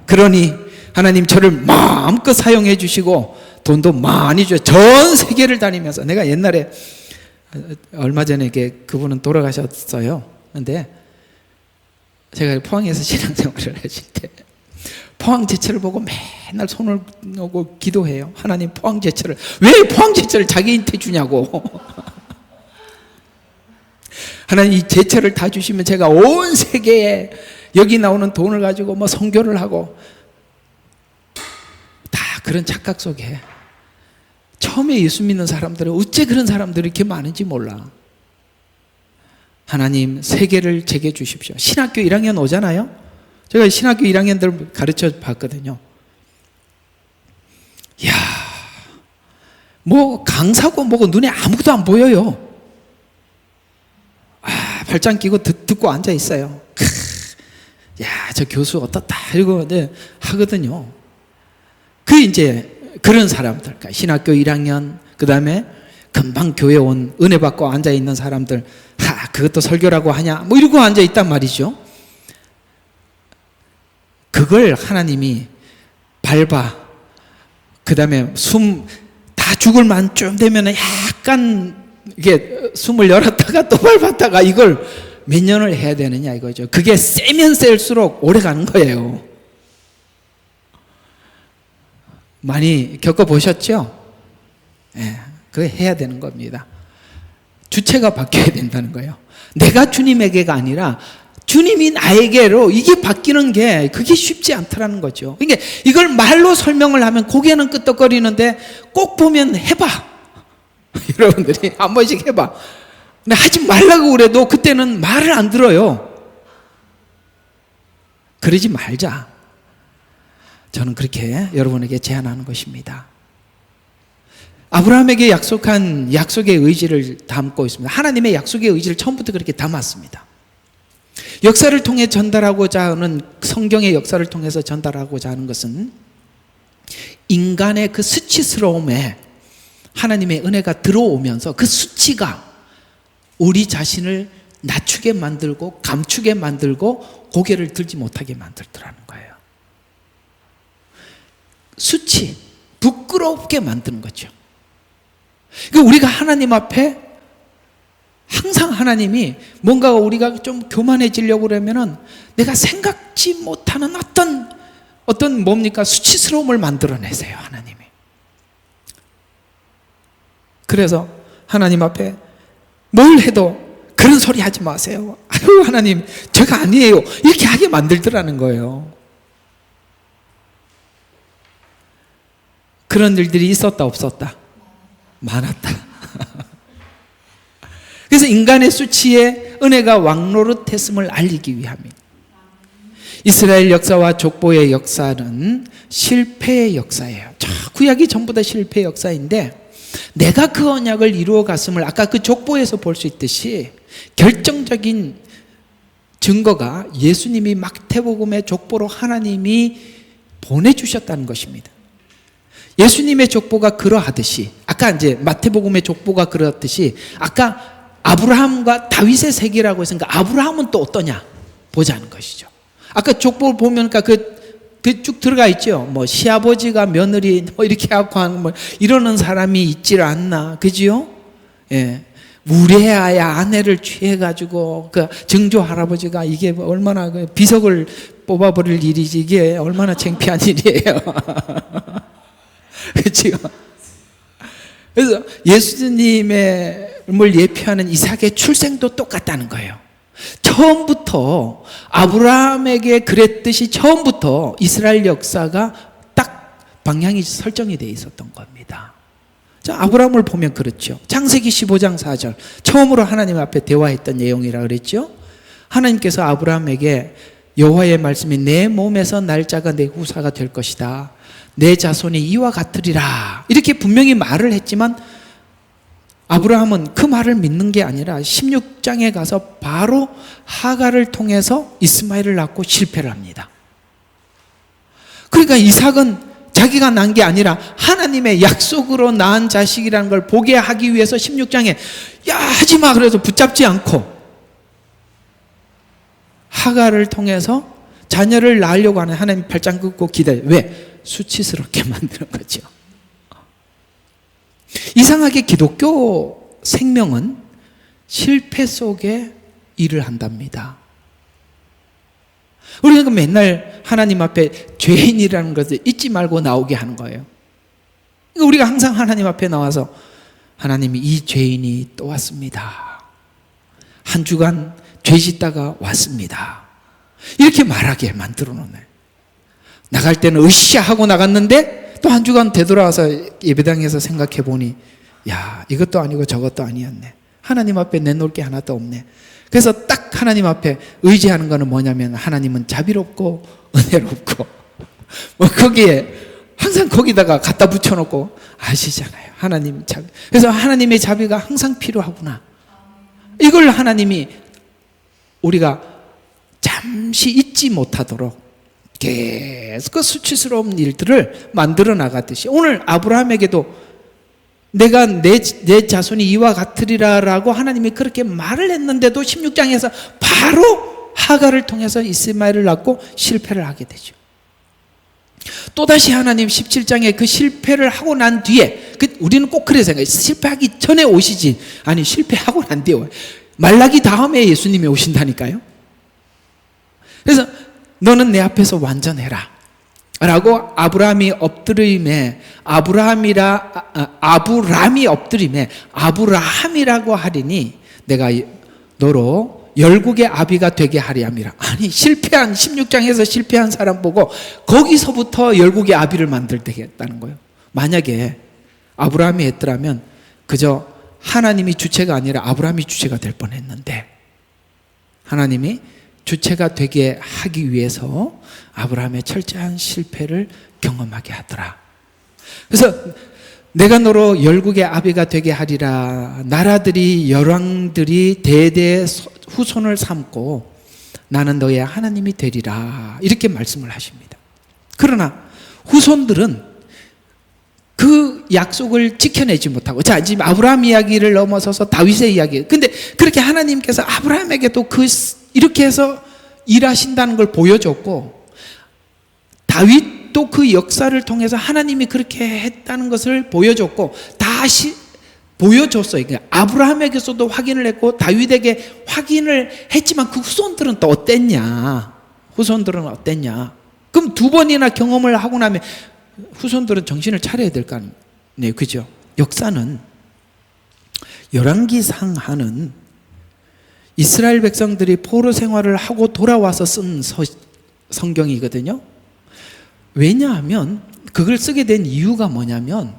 그러니 하나님 저를 마음껏 사용해 주시고 돈도 많이 줘요. 전 세계를 다니면서. 내가 옛날에 얼마 전에 그분은 돌아가셨어요. 근데 제가 포항에서 신앙생활을 하실 때 포항 제철을 보고 맨날 손을 놓고 기도해요. 하나님 포항 제철을, 왜 포항 제철을 자기한테 주냐고. 하나님 이 제철을 다 주시면 제가 온 세계에 여기 나오는 돈을 가지고 뭐 선교를 하고. 다 그런 착각 속에 처음에 예수 믿는 사람들은 어째 그런 사람들이 이렇게 많은지 몰라. 하나님 세계를 제게 주십시오. 신학교 1학년 오잖아요. 제가 신학교 1학년들 가르쳐 봤거든요. 이야, 뭐 강사고 뭐고 눈에 아무것도 안 보여요. 발장 끼고 듣고 앉아 있어요. 야, 저 교수 어떻다 이러고 하거든요. 그 이제 그런 사람들, 그러니까 신학교 1학년, 그 다음에 금방 교회 온 은혜 받고 앉아 있는 사람들, 그것도 설교라고 하냐, 뭐 이러고 앉아 있단 말이죠. 그걸 하나님이 밟아, 그 다음에 숨 다 죽을 만쯤 되면 약간 이게 숨을 열었다가 또 밟았다가 이걸 몇 년을 해야 되느냐 이거죠. 그게 세면 셀수록 오래 가는 거예요. 많이 겪어보셨죠? 예, 그거 해야 되는 겁니다. 주체가 바뀌어야 된다는 거예요. 내가 주님에게가 아니라 주님이 나에게로, 이게 바뀌는 게 그게 쉽지 않다라는 거죠. 그러니까 이걸 말로 설명을 하면 고개는 끄덕거리는데 꼭 보면 해봐. 여러분들이 한 번씩 해봐. 근데 하지 말라고 그래도 그때는 말을 안 들어요. 그러지 말자. 저는 그렇게 여러분에게 제안하는 것입니다. 아브라함에게 약속한 약속의 의지를 담고 있습니다. 하나님의 약속의 의지를 처음부터 그렇게 담았습니다. 역사를 통해 전달하고자 하는, 성경의 역사를 통해서 전달하고자 하는 것은 인간의 그 수치스러움에 하나님의 은혜가 들어오면서 그 수치가 우리 자신을 낮추게 만들고 감추게 만들고 고개를 들지 못하게 만들더라는 거예요. 수치, 부끄럽게 만드는 거죠. 그러니까 우리가 하나님 앞에 항상 하나님이 뭔가 우리가 좀 교만해지려고 그러면은 내가 생각지 못하는 어떤 뭡니까? 수치스러움을 만들어내세요, 하나님이. 그래서 하나님 앞에 뭘 해도 그런 소리 하지 마세요. 아유, 하나님, 제가 아니에요. 이렇게 하게 만들더라는 거예요. 그런 일들이 있었다, 없었다? 많았다. 그래서 인간의 수치에 은혜가 왕노릇했음을 알리기 위함입니다. 이스라엘 역사와 족보의 역사는 실패의 역사예요. 구약이 전부 다 실패의 역사인데 내가 그 언약을 이루어 갔음을 아까 그 족보에서 볼 수 있듯이 결정적인 증거가 예수님이 마태복음의 족보로 하나님이 보내주셨다는 것입니다. 예수님의 족보가 그러하듯이 아까 이제 마태복음의 족보가 그렇듯이 아까 아브라함과 다윗의 세계라고 했으니까 아브라함은 또 어떠냐 보자는 것이죠. 아까 족보 보면 그 쭉 들어가 있죠. 뭐 시아버지가 며느리 뭐 이렇게 하고 하는 뭐 이러는 사람이 있질 않나, 그지요? 예, 무례하야 아내를 취해가지고 그 증조 할아버지가 이게 얼마나 그 비석을 뽑아버릴 일이지, 이게 얼마나 창피한 일이에요. 그렇죠? 그래서 예수님을 예표하는 이삭의 출생도 똑같다는 거예요. 처음부터 아브라함에게 그랬듯이 처음부터 이스라엘 역사가 딱 방향이 설정이 되어 있었던 겁니다. 자, 아브라함을 보면 그렇죠. 창세기 15장 4절 처음으로 하나님 앞에 대화했던 내용이라 그랬죠. 하나님께서 아브라함에게 여호와의 말씀이 내 몸에서 날짜가 내 후사가 될 것이다. 내 자손이 이와 같으리라. 이렇게 분명히 말을 했지만 아브라함은 그 말을 믿는 게 아니라 16장에 가서 바로 하갈을 통해서 이스마엘을 낳고 실패를 합니다. 그러니까 이삭은 자기가 낳은 게 아니라 하나님의 약속으로 낳은 자식이라는 걸 보게 하기 위해서 16장에 야 하지마 그래서 붙잡지 않고 하갈을 통해서 자녀를 낳으려고 하는 하나님 팔짱 긋고 기다려. 왜? 수치스럽게 만드는 거죠. 이상하게 기독교 생명은 실패 속에 일을 한답니다. 우리가 맨날 하나님 앞에 죄인이라는 것을 잊지 말고 나오게 하는 거예요. 그러니까 우리가 항상 하나님 앞에 나와서 하나님이 이 죄인이 또 왔습니다. 한 주간 죄 짓다가 왔습니다. 이렇게 말하게 만들어 놓네. 나갈 때는 으쌰 하고 나갔는데 또 한 주간 되돌아와서 예배당에서 생각해 보니 야 이것도 아니고 저것도 아니었네. 하나님 앞에 내놓을 게 하나도 없네. 그래서 딱 하나님 앞에 의지하는 거는 뭐냐면 하나님은 자비롭고 은혜롭고 뭐 거기에 항상 거기다가 갖다 붙여놓고 아시잖아요. 하나님 자비. 그래서 하나님의 자비가 항상 필요하구나. 이걸 하나님이 우리가 잠시 잊지 못하도록 계속 그 수치스러운 일들을 만들어 나가듯이 오늘 아브라함에게도 내가 내 자손이 이와 같으리라라고 하나님이 그렇게 말을 했는데도 16장에서 바로 하갈을 통해서 이스마엘을 낳고 실패를 하게 되죠. 또다시 하나님 17장에 그 실패를 하고 난 뒤에 우리는 꼭 그래 생각해요. 실패하기 전에 오시지. 아니 실패하고 난 뒤에 말라기 다음에 예수님이 오신다니까요. 그래서 너는 내 앞에서 완전해라 라고 아브라함이 엎드림에 아브람이 엎드림에 아브라함이라고 하리니 내가 너로 열국의 아비가 되게 하리 함이라. 아니 실패한 16장에서 실패한 사람 보고 거기서부터 열국의 아비를 만들겠다는 거예요. 만약에 아브라함이 했더라면 그저 하나님이 주체가 아니라 아브라함이 주체가 될 뻔했는데 하나님이 주체가 되게 하기 위해서 아브라함의 철저한 실패를 경험하게 하더라. 그래서 내가 너로 열국의 아비가 되게 하리라. 나라들이 열왕들이 대대 후손을 삼고 나는 너의 하나님이 되리라. 이렇게 말씀을 하십니다. 그러나 후손들은 그 약속을 지켜내지 못하고 자 지금 아브라함 이야기를 넘어서서 다윗의 이야기. 근데 그렇게 하나님께서 아브라함에게도 이렇게 해서 일하신다는 걸 보여줬고 다윗 또 그 역사를 통해서 하나님이 그렇게 했다는 것을 보여줬고 다시 보여줬어요. 그러니까 아브라함에게서도 확인을 했고 다윗에게 확인을 했지만 그 후손들은 또 어땠냐? 후손들은 어땠냐? 그럼 두 번이나 경험을 하고 나면 후손들은 정신을 차려야 될 거 아니에요. 그죠? 역사는 열왕기상하는 이스라엘 백성들이 포로 생활을 하고 돌아와서 쓴 성경이거든요. 왜냐하면 그걸 쓰게 된 이유가 뭐냐면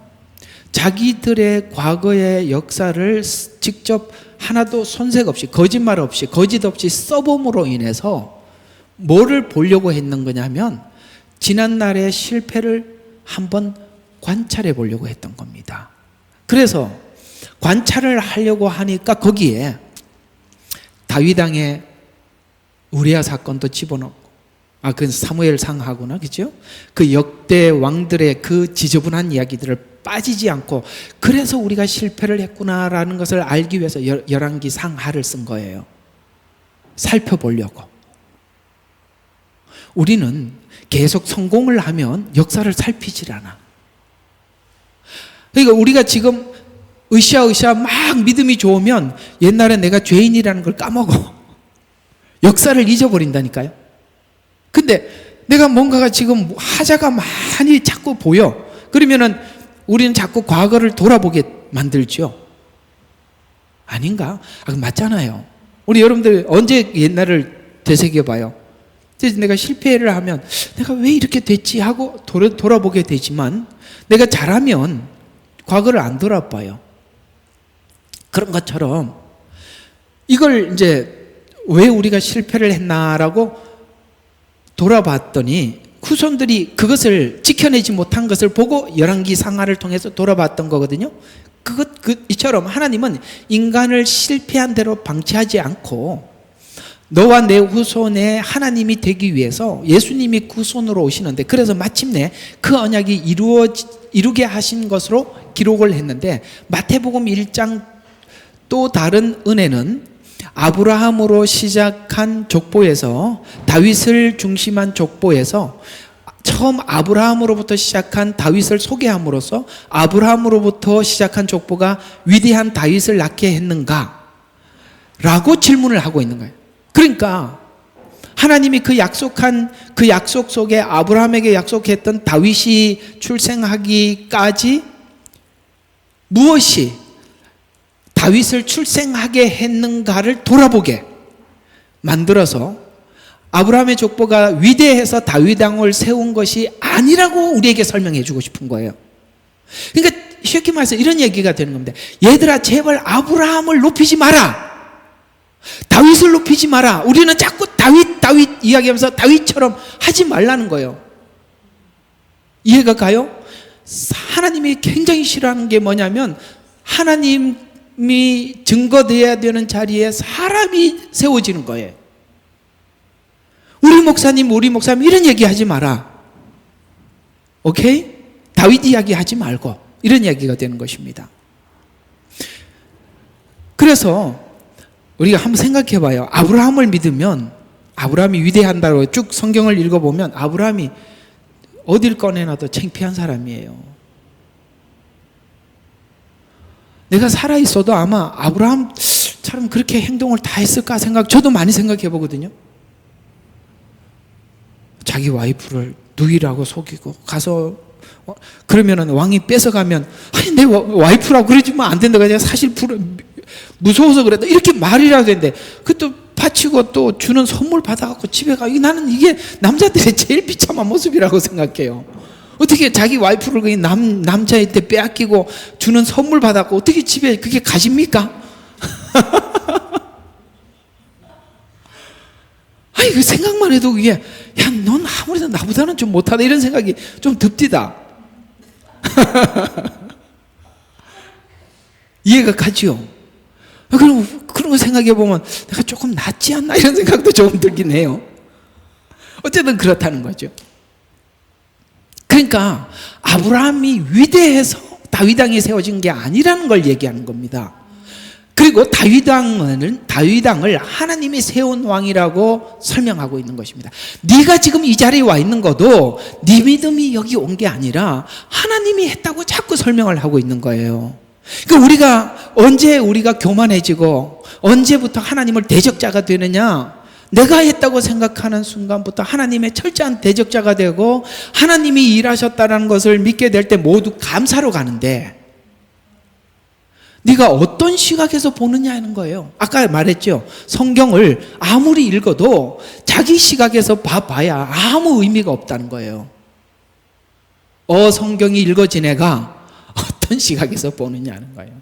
자기들의 과거의 역사를 직접 하나도 손색 없이 거짓말 없이 거짓 없이 써봄으로 인해서 뭐를 보려고 했는 거냐면 지난날의 실패를 한번 관찰해 보려고 했던 겁니다. 그래서 관찰을 하려고 하니까 거기에 다윗 왕의 우리아 사건도 집어넣고 그 사무엘 상하구나, 그죠? 그 역대 왕들의 그 지저분한 이야기들을 빠지지 않고 그래서 우리가 실패를 했구나라는 것을 알기 위해서 열왕기 상하를 쓴 거예요. 살펴보려고. 우리는 계속 성공을 하면 역사를 살피질 않아. 그러니까 우리가 지금 으쌰으쌰 막 믿음이 좋으면 옛날에 내가 죄인이라는 걸 까먹어. 역사를 잊어버린다니까요. 근데 내가 뭔가가 지금 하자가 많이 자꾸 보여. 그러면은 우리는 자꾸 과거를 돌아보게 만들죠. 아닌가? 맞잖아요. 우리 여러분들 언제 옛날을 되새겨봐요. 내가 실패를 하면 내가 왜 이렇게 됐지 하고 돌아보게 되지만 내가 잘하면 과거를 안 돌아봐요. 그런 것처럼 이걸 이제 왜 우리가 실패를 했나라고 돌아봤더니 후손들이 그것을 지켜내지 못한 것을 보고 열왕기 상하를 통해서 돌아봤던 거거든요. 이처럼 하나님은 인간을 실패한 대로 방치하지 않고 너와 내 후손의 하나님이 되기 위해서 예수님이 후손으로 오시는데 그래서 마침내 그 언약이 이루게 하신 것으로 기록을 했는데 마태복음 1장 또 다른 은혜는 아브라함으로 시작한 족보에서 다윗을 중심한 족보에서 처음 아브라함으로부터 시작한 다윗을 소개함으로써 아브라함으로부터 시작한 족보가 위대한 다윗을 낳게 했는가? 라고 질문을 하고 있는 거예요. 그러니까 하나님이 그 약속 속에 아브라함에게 약속했던 다윗이 출생하기까지 무엇이 다윗을 출생하게 했는가를 돌아보게 만들어서 아브라함의 족보가 위대해서 다윗 왕을 세운 것이 아니라고 우리에게 설명해 주고 싶은 거예요. 그러니까 쉽게 말해서 이런 얘기가 되는 겁니다. 얘들아 제발 아브라함을 높이지 마라. 다윗을 높이지 마라. 우리는 자꾸 다윗 이야기하면서 다윗처럼 하지 말라는 거예요. 이해가 가요? 하나님이 굉장히 싫어하는 게 뭐냐면 하나님이 증거되어야 되는 자리에 사람이 세워지는 거예요. 우리 목사님 이런 얘기 하지 마라. 오케이? 다윗 이야기 하지 말고 이런 이야기가 되는 것입니다. 그래서 우리가 한번 생각해 봐요. 아브라함을 믿으면 아브라함이 위대한다고 쭉 성경을 읽어보면 아브라함이 어딜 꺼내놔도 창피한 사람이에요. 내가 살아있어도 아마 아브라함처럼 그렇게 행동을 다 했을까 저도 많이 생각해 보거든요. 자기 와이프를 누이라고 속이고 가서 그러면은 왕이 뺏어가면 아니 내 와이프라고 그러지면 안 된다. 그냥 사실 무서워서 그랬다. 이렇게 말이라도 되는데 그것도 바치고 또 주는 선물 받아갖고 집에 가. 나는 이게 남자들의 제일 비참한 모습이라고 생각해요. 어떻게 자기 와이프를 그 남자일 때 빼앗기고 주는 선물 받았고 어떻게 집에 그게 가십니까? 아니 그 생각만 해도 그게 야 넌 아무래도 나보다는 좀 못하다 이런 생각이 좀 듭디다. 이해가 가죠? 그럼 그런 거 생각해 보면 내가 조금 낫지 않나 이런 생각도 조금 들긴 해요. 어쨌든 그렇다는 거죠. 그러니까 아브라함이 위대해서 다윗 왕이 세워진 게 아니라는 걸 얘기하는 겁니다. 그리고 다윗왕을 하나님이 세운 왕이라고 설명하고 있는 것입니다. 네가 지금 이 자리에 와 있는 것도 네 믿음이 여기 온 게 아니라 하나님이 했다고 자꾸 설명을 하고 있는 거예요. 그러니까 언제 우리가 교만해지고 언제부터 하나님을 대적자가 되느냐? 내가 했다고 생각하는 순간부터 하나님의 철저한 대적자가 되고 하나님이 일하셨다는 것을 믿게 될 때 모두 감사로 가는데, 네가 어떤 시각에서 보느냐는 거예요. 아까 말했죠. 성경을 아무리 읽어도 자기 시각에서 봐야 아무 의미가 없다는 거예요. 성경이 읽어진 애가 어떤 시각에서 보느냐는 거예요.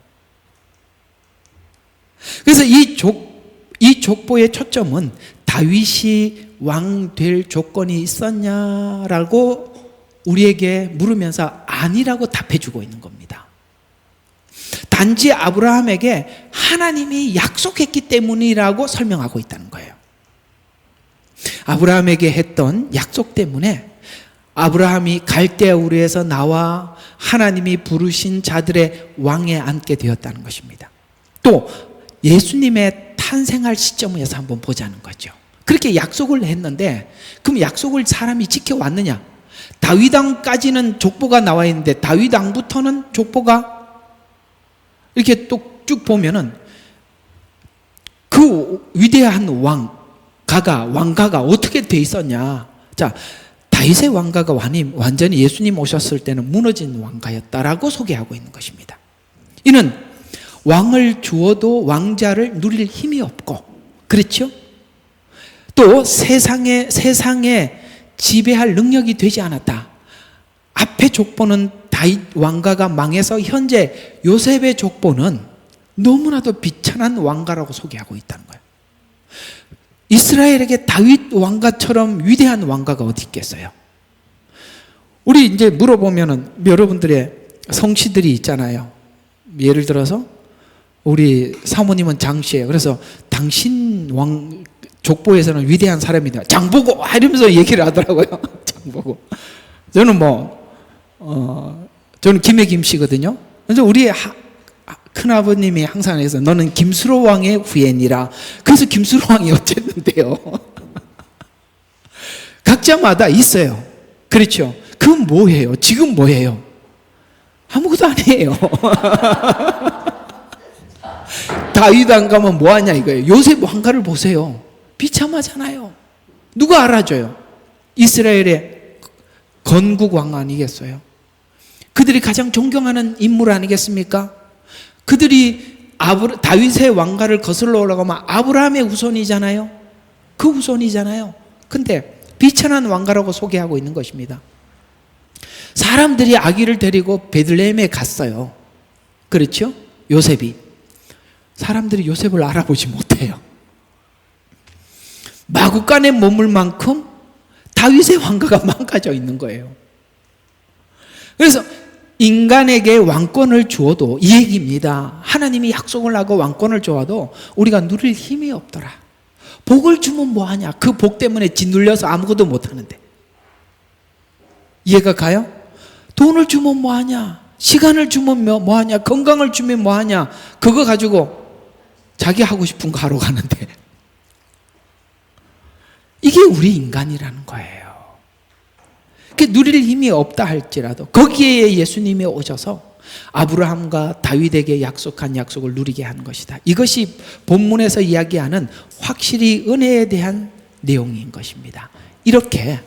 그래서 이 족보의 초점은 다윗이 왕 될 조건이 있었냐라고 우리에게 물으면서 아니라고 답해주고 있는 겁니다. 단지 아브라함에게 하나님이 약속했기 때문이라고 설명하고 있다는 거예요. 아브라함에게 했던 약속 때문에 아브라함이 갈대아 우르에서 나와 하나님이 부르신 자들의 왕에 앉게 되었다는 것입니다. 또 예수님의 탄생할 시점에서 한번 보자는 거죠. 그렇게 약속을 했는데 그럼 약속을 사람이 지켜왔느냐? 다윗왕까지는 족보가 나와 있는데 다윗왕부터는 족보가 이렇게 또 쭉 보면은 그 위대한 왕가가 어떻게 돼 있었냐? 자, 다윗의 왕가가 완전히 예수님 오셨을 때는 무너진 왕가였다라고 소개하고 있는 것입니다. 이는 왕을 주어도 왕자를 누릴 힘이 없고, 그렇죠? 또 세상에 지배할 능력이 되지 않았다. 앞의 족보는 다윗 왕가가 망해서 현재 요셉의 족보는 너무나도 비천한 왕가라고 소개하고 있다는 거예요. 이스라엘에게 다윗 왕가처럼 위대한 왕가가 어디 있겠어요? 우리 이제 물어보면은 여러분들의 성씨들이 있잖아요. 예를 들어서 우리 사모님은 장씨예요. 그래서 당신 왕 족보에서는 위대한 사람이다. 장보고 이러면서 얘기를 하더라고요. 장보고. 저는 저는 김해김 씨거든요. 그래서 우리 큰아버님이 항상 해서 너는 김수로 왕의 후예니라. 그래서 김수로 왕이 어쨌는데요. 각자마다 있어요. 그렇죠. 그건 뭐예요? 지금 뭐예요? 아무것도 아니에요. 다윗 안 가면 뭐하냐 이거예요. 요셉 왕가를 보세요. 비참하잖아요. 누가 알아줘요? 이스라엘의 건국 왕 아니겠어요? 그들이 가장 존경하는 인물 아니겠습니까? 그들이 다윗의 왕가를 거슬러 올라가면 아브라함의 후손이잖아요. 그 후손이잖아요. 근데 비천한 왕가라고 소개하고 있는 것입니다. 사람들이 아기를 데리고 베들레헴에 갔어요. 그렇죠? 요셉이. 사람들이 요셉을 알아보지 못해요. 마구간에 머물 만큼 다윗의 왕가가 망가져 있는 거예요. 그래서 인간에게 왕권을 주어도 이 얘기입니다. 하나님이 약속을 하고 왕권을 주어도 우리가 누릴 힘이 없더라. 복을 주면 뭐하냐? 그 복 때문에 짓눌려서 아무것도 못하는데. 이해가 가요? 돈을 주면 뭐하냐? 시간을 주면 뭐하냐? 건강을 주면 뭐하냐? 그거 가지고 자기 하고 싶은 거 하러 가는데. 이게 우리 인간이라는 거예요. 누릴 힘이 없다 할지라도 거기에 예수님이 오셔서 아브라함과 다윗에게 약속한 약속을 누리게 하는 것이다. 이것이 본문에서 이야기하는 확실히 은혜에 대한 내용인 것입니다. 이렇게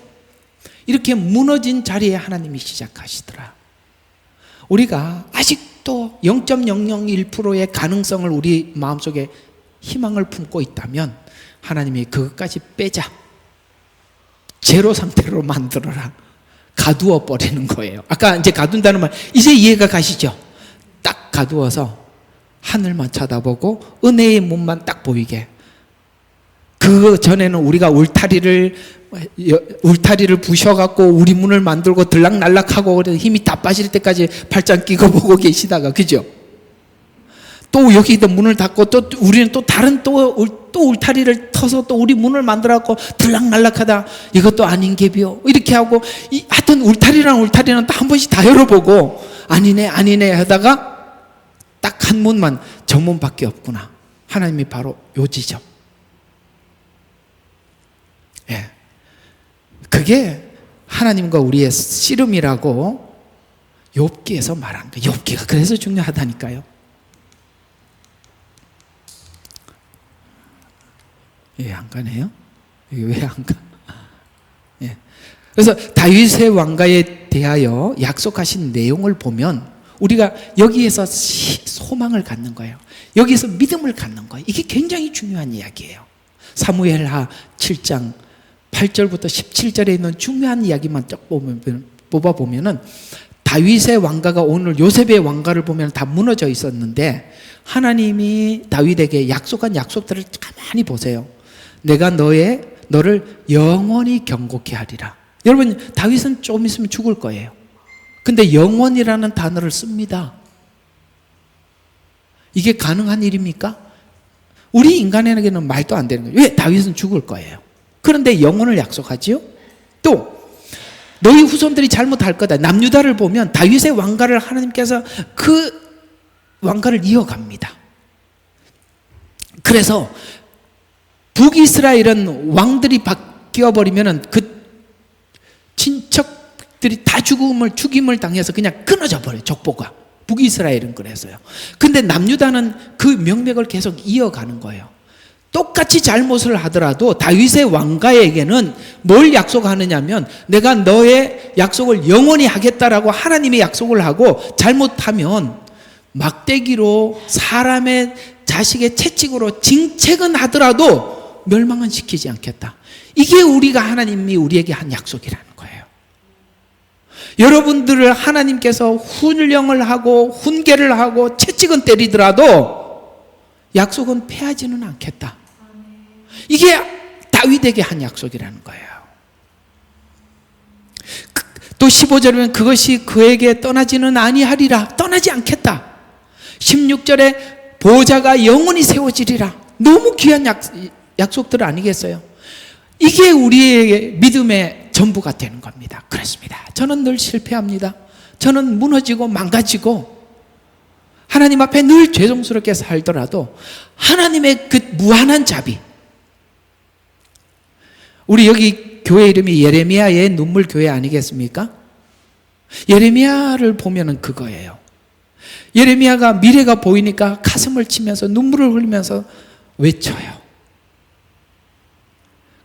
무너진 자리에 하나님이 시작하시더라. 우리가 아직도 0.001%의 가능성을 우리 마음속에 희망을 품고 있다면 하나님이 그것까지 빼자. 제로 상태로 만들어라. 가두어 버리는 거예요. 아까 이제 가둔다는 말, 이제 이해가 가시죠? 딱 가두어서 하늘만 쳐다보고 은혜의 문만 딱 보이게. 그 전에는 우리가 울타리를 부셔갖고 우리 문을 만들고 들락날락하고 힘이 다 빠질 때까지 팔짱 끼고 보고 계시다가, 그죠? 또 여기다 문을 닫고 또 우리는 또 다른 또 울타리를 터서 또 우리 문을 만들어갖고 들락날락하다 이것도 아닌 게비요 이렇게 하고 하여튼 울타리는 또 한 번씩 다 열어보고 아니네 하다가 딱 한 문만 전문밖에 없구나. 하나님이 바로 요지죠. 예. 그게 하나님과 우리의 씨름이라고 욥기에서 말한 거예요. 욥기가 그래서 중요하다니까요. 예, 안 가네요? 이게 왜 안 가? 예. 그래서 다윗의 왕가에 대하여 약속하신 내용을 보면 우리가 여기에서 소망을 갖는 거예요. 여기에서 믿음을 갖는 거예요. 이게 굉장히 중요한 이야기예요. 사무엘하 7장 8절부터 17절에 있는 중요한 이야기만 쭉 뽑아보면은 다윗의 왕가가 오늘 요셉의 왕가를 보면 다 무너져 있었는데 하나님이 다윗에게 약속한 약속들을 가만히 보세요. 내가 너를 영원히 경고케 하리라. 여러분, 다윗은 좀 있으면 죽을 거예요. 근데 영원이라는 단어를 씁니다. 이게 가능한 일입니까? 우리 인간에게는 말도 안 되는 거예요. 왜? 다윗은 죽을 거예요. 그런데 영원을 약속하지요? 또 너희 후손들이 잘못할 거다. 남유다를 보면 다윗의 왕가를 하나님께서 그 왕가를 이어갑니다. 그래서 북이스라엘은 왕들이 바뀌어버리면 그 친척들이 다 죽임을 당해서 그냥 끊어져 버려요. 족보가. 북이스라엘은 그래서요. 근데 남유다는 그 명맥을 계속 이어가는 거예요. 똑같이 잘못을 하더라도 다윗의 왕가에게는 뭘 약속하느냐면 내가 너의 약속을 영원히 하겠다라고 하나님의 약속을 하고 잘못하면 막대기로 사람의 자식의 채찍으로 징책은 하더라도 멸망은 시키지 않겠다. 이게 우리가 하나님이 우리에게 한 약속이라는 거예요. 여러분들을 하나님께서 훈령을 하고 훈계를 하고 채찍은 때리더라도 약속은 패하지는 않겠다. 이게 다윗에게 한 약속이라는 거예요. 또 15절에는 그것이 그에게 떠나지는 아니하리라. 떠나지 않겠다. 16절에 보좌가 영원히 세워지리라. 너무 귀한 약속들 아니겠어요? 이게 우리의 믿음의 전부가 되는 겁니다. 그렇습니다. 저는 늘 실패합니다. 저는 무너지고 망가지고 하나님 앞에 늘 죄송스럽게 살더라도 하나님의 그 무한한 자비, 우리 여기 교회 이름이 예레미야의 눈물 교회 아니겠습니까? 예레미야를 보면은 그거예요. 예레미야가 미래가 보이니까 가슴을 치면서 눈물을 흘리면서 외쳐요.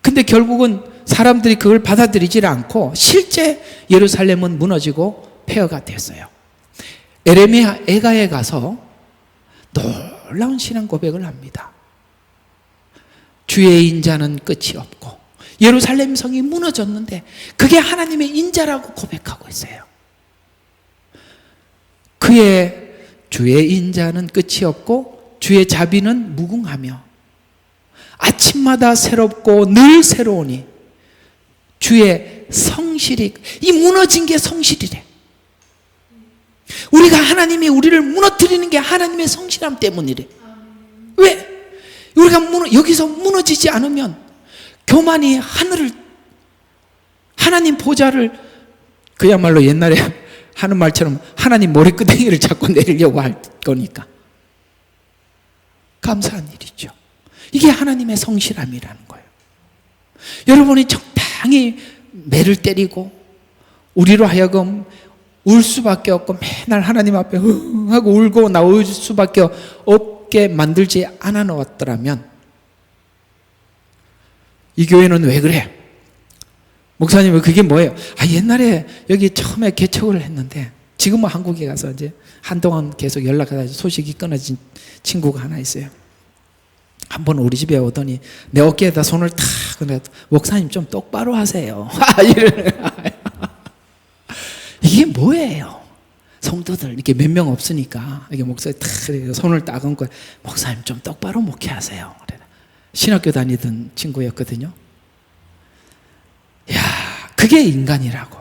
근데 결국은 사람들이 그걸 받아들이질 않고 실제 예루살렘은 무너지고 폐허가 됐어요. 예레미야 애가에 가서 놀라운 신앙 고백을 합니다. 주의 인자는 끝이 없고 예루살렘 성이 무너졌는데 그게 하나님의 인자라고 고백하고 있어요. 그의 주의 인자는 끝이 없고 주의 자비는 무궁하며 아침마다 새롭고 늘 새로우니 주의 성실이, 이 무너진 게 성실이래. 우리가 하나님이 우리를 무너뜨리는 게 하나님의 성실함 때문이래. 왜? 우리가 여기서 무너지지 않으면 교만이 하나님 보좌를 그야말로 옛날에 하는 말처럼 하나님 머리끄댕이를 잡고 내리려고 할 거니까. 감사한 일이죠. 이게 하나님의 성실함이라는 거예요. 여러분이 적당히 매를 때리고 우리로 하여금 울 수밖에 없고 맨날 하나님 앞에 하고 울고 나올 수밖에 없게 만들지 않아 놓았더라면 이 교회는 왜 그래? 목사님은 그게 뭐예요? 옛날에 여기 처음에 개척을 했는데 지금은 한국에 가서 이제 한동안 계속 연락하다 소식이 끊어진 친구가 하나 있어요. 한번 우리 집에 오더니 내 어깨에다 손을 탁 그래, 목사님 좀 똑바로 하세요. 이게 뭐예요? 성도들 이렇게 몇 명 없으니까 이게 목사님 탁 손을 딱 얹고 목사님 좀 똑바로 목회하세요. 신학교 다니던 친구였거든요. 야, 그게 인간이라고.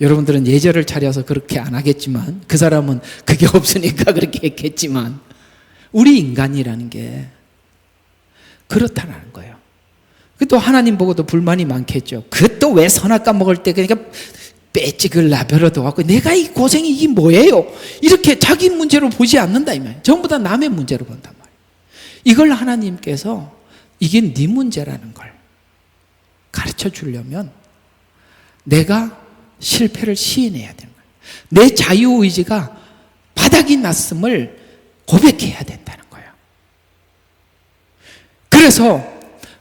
여러분들은 예절을 차려서 그렇게 안 하겠지만 그 사람은 그게 없으니까 그렇게 했겠지만 우리 인간이라는 게 그렇다는 거예요. 또 하나님 보고도 불만이 많겠죠. 그것도 왜 선악과 먹을 때 그러니까 빼찍을 나벼러도 갖고 내가 이 고생이 이게 뭐예요? 이렇게 자기 문제로 보지 않는다 이 말. 전부 다 남의 문제로 본단 말이에요. 이걸 하나님께서 이게 네 문제라는 걸 가르쳐 주려면 내가 실패를 시인해야 되는 거예요. 내 자유의지가 바닥이 났음을 고백해야 된다는 거예요. 그래서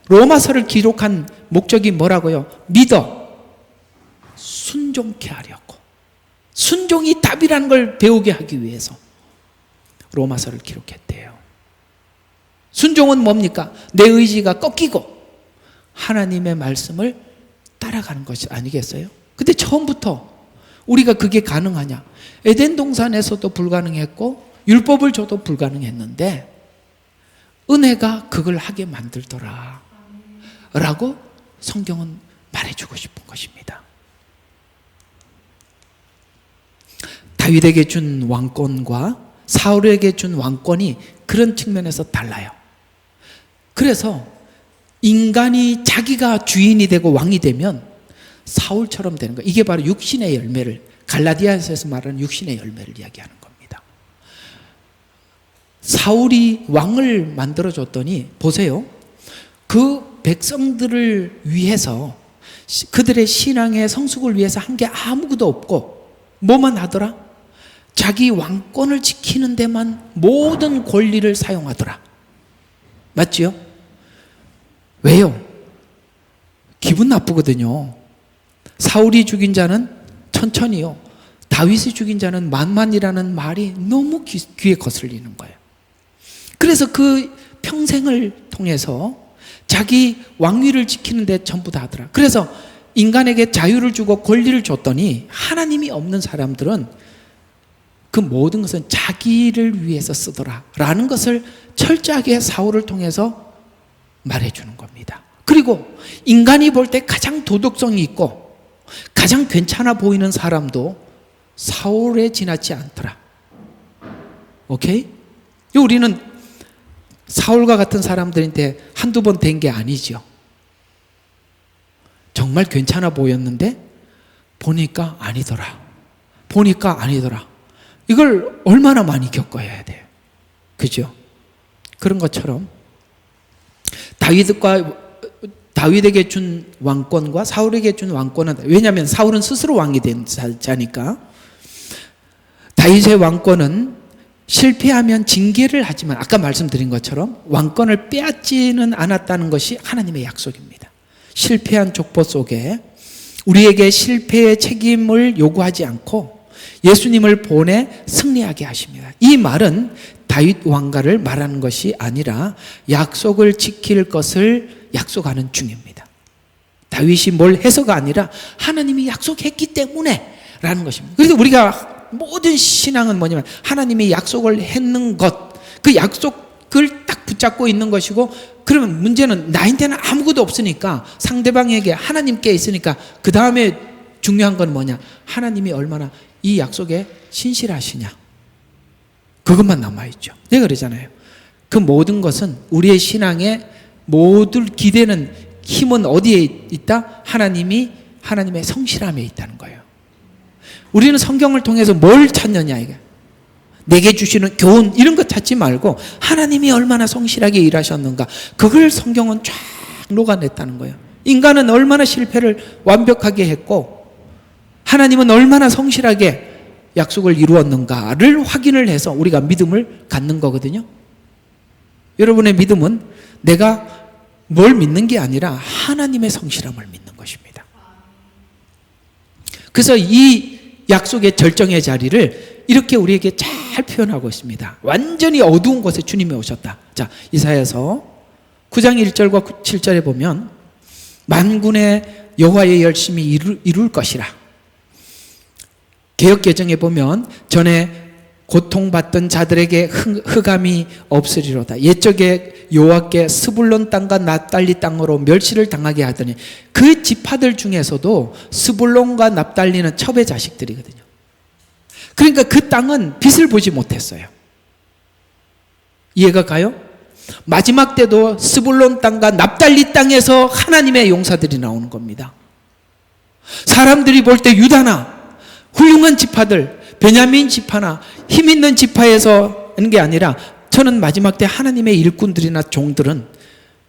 로마서를 기록한 목적이 뭐라고요? 믿어 순종케 하려고, 순종이 답이라는 걸 배우게 하기 위해서 로마서를 기록했대요. 순종은 뭡니까? 내 의지가 꺾이고 하나님의 말씀을 따라가는 것이 아니겠어요? 근데 처음부터 우리가 그게 가능하냐? 에덴 동산에서도 불가능했고 율법을 줘도 불가능했는데 은혜가 그걸 하게 만들더라 라고 성경은 말해주고 싶은 것입니다. 다윗에게 준 왕권과 사울에게 준 왕권이 그런 측면에서 달라요. 그래서 인간이 자기가 주인이 되고 왕이 되면 사울처럼 되는 거예요. 이게 바로 육신의 열매를, 갈라디아서에서 말하는 육신의 열매를 이야기하는 겁니다. 사울이 왕을 만들어줬더니 보세요. 그 백성들을 위해서, 그들의 신앙의 성숙을 위해서 한 게 아무것도 없고 뭐만 하더라? 자기 왕권을 지키는 데만 모든 권리를 사용하더라. 맞지요? 왜요? 기분 나쁘거든요. 사울이 죽인 자는 천천히요, 다윗이 죽인 자는 만만이라는 말이 너무 귀에 거슬리는 거예요. 그래서 그 평생을 통해서 자기 왕위를 지키는 데 전부 다 하더라. 그래서 인간에게 자유를 주고 권리를 줬더니 하나님이 없는 사람들은 그 모든 것은 자기를 위해서 쓰더라 라는 것을 철저하게 사울을 통해서 말해주는 겁니다. 그리고 인간이 볼 때 가장 도덕성이 있고 가장 괜찮아 보이는 사람도 사울에 지나지 않더라. 오케이? 우리는 사울과 같은 사람들한테 한두 번 된 게 아니죠. 정말 괜찮아 보였는데 보니까 아니더라. 보니까 아니더라. 이걸 얼마나 많이 겪어야 돼요. 그죠? 그런 것처럼 다윗에게 준 왕권과 사울에게 준 왕권은, 왜냐하면 사울은 스스로 왕이 된 자니까, 다윗의 왕권은 실패하면 징계를 하지만 아까 말씀드린 것처럼 왕권을 빼앗지는 않았다는 것이 하나님의 약속입니다. 실패한 족보 속에 우리에게 실패의 책임을 요구하지 않고 예수님을 보내 승리하게 하십니다. 이 말은 다윗 왕가를 말하는 것이 아니라 약속을 지킬 것을 약속하는 중입니다. 다윗이 뭘 해서가 아니라 하나님이 약속했기 때문에 라는 것입니다. 그래서 우리가 모든 신앙은 뭐냐면 하나님이 약속을 했는 것, 그 약속을 딱 붙잡고 있는 것이고, 그러면 문제는 나한테는 아무것도 없으니까, 상대방에게 하나님께 있으니까 그 다음에 중요한 건 뭐냐? 하나님이 얼마나 이 약속에 신실하시냐, 그것만 남아있죠. 내가 그러잖아요. 그 모든 것은 우리의 신앙의 모든 기대는, 힘은 어디에 있다? 하나님의 성실함에 있다는 거예요. 우리는 성경을 통해서 뭘 찾느냐, 이게. 내게 주시는 교훈, 이런 거 찾지 말고 하나님이 얼마나 성실하게 일하셨는가, 그걸 성경은 쫙 녹아냈다는 거예요. 인간은 얼마나 실패를 완벽하게 했고 하나님은 얼마나 성실하게 약속을 이루었는가를 확인을 해서 우리가 믿음을 갖는 거거든요. 여러분의 믿음은 내가 뭘 믿는 게 아니라 하나님의 성실함을 믿는 것입니다. 그래서 이 약속의 절정의 자리를 이렇게 우리에게 잘 표현하고 있습니다. 완전히 어두운 곳에 주님이 오셨다. 자, 이사야서 9장 1절과 7절에 보면 만군의 여호와의 열심히 이룰 것이라. 개역개정에 보면 전에 고통받던 자들에게 흑암이 없으리로다. 옛적에 여호와께 스불론 땅과 납달리 땅으로 멸시를 당하게 하더니, 그 지파들 중에서도 스불론과 납달리는 첩의 자식들이거든요. 그러니까 그 땅은 빛을 보지 못했어요. 이해가 가요? 마지막 때도 스불론 땅과 납달리 땅에서 하나님의 용사들이 나오는 겁니다. 사람들이 볼 때 유다나 훌륭한 지파들, 베냐민 지파나 힘 있는 지파에서 하는 게 아니라 저는 마지막 때 하나님의 일꾼들이나 종들은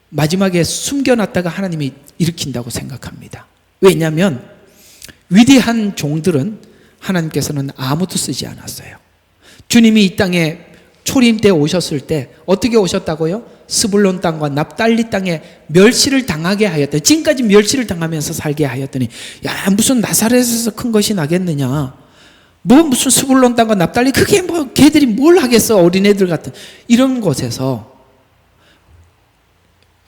마지막에 숨겨놨다가 하나님이 일으킨다고 생각합니다. 왜냐하면 위대한 종들은 하나님께서는 아무도 쓰지 않았어요. 주님이 이 땅에 초림 때 오셨을 때 어떻게 오셨다고요? 스불론 땅과 납달리 땅에 멸시를 당하게 하였더니, 지금까지 멸시를 당하면서 살게 하였더니, 야, 무슨 나사렛에서 큰 것이 나겠느냐, 뭐 무슨 스불론 땅과 납달리, 그게 뭐 걔들이 뭘 하겠어, 어린애들 같은 이런 곳에서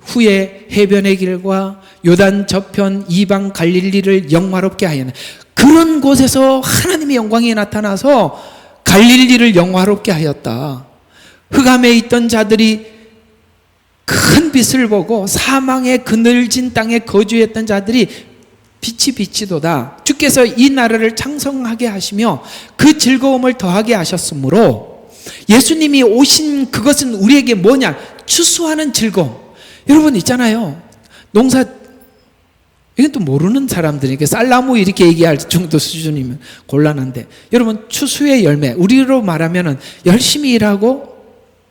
후에 해변의 길과 요단 저편 이방 갈릴리를 영화롭게 하였네. 그런 곳에서 하나님의 영광이 나타나서 갈릴리를 영화롭게 하였다. 흑암에 있던 자들이 큰 빛을 보고 사망의 그늘진 땅에 거주했던 자들이 빛이 비치도다. 주께서 이 나라를 창성하게 하시며 그 즐거움을 더하게 하셨으므로 예수님이 오신 그것은 우리에게 뭐냐? 추수하는 즐거움. 여러분 있잖아요. 농사, 이건 또 모르는 사람들에게 쌀나무 이렇게 얘기할 정도 수준이면 곤란한데, 여러분 추수의 열매, 우리로 말하면 열심히 일하고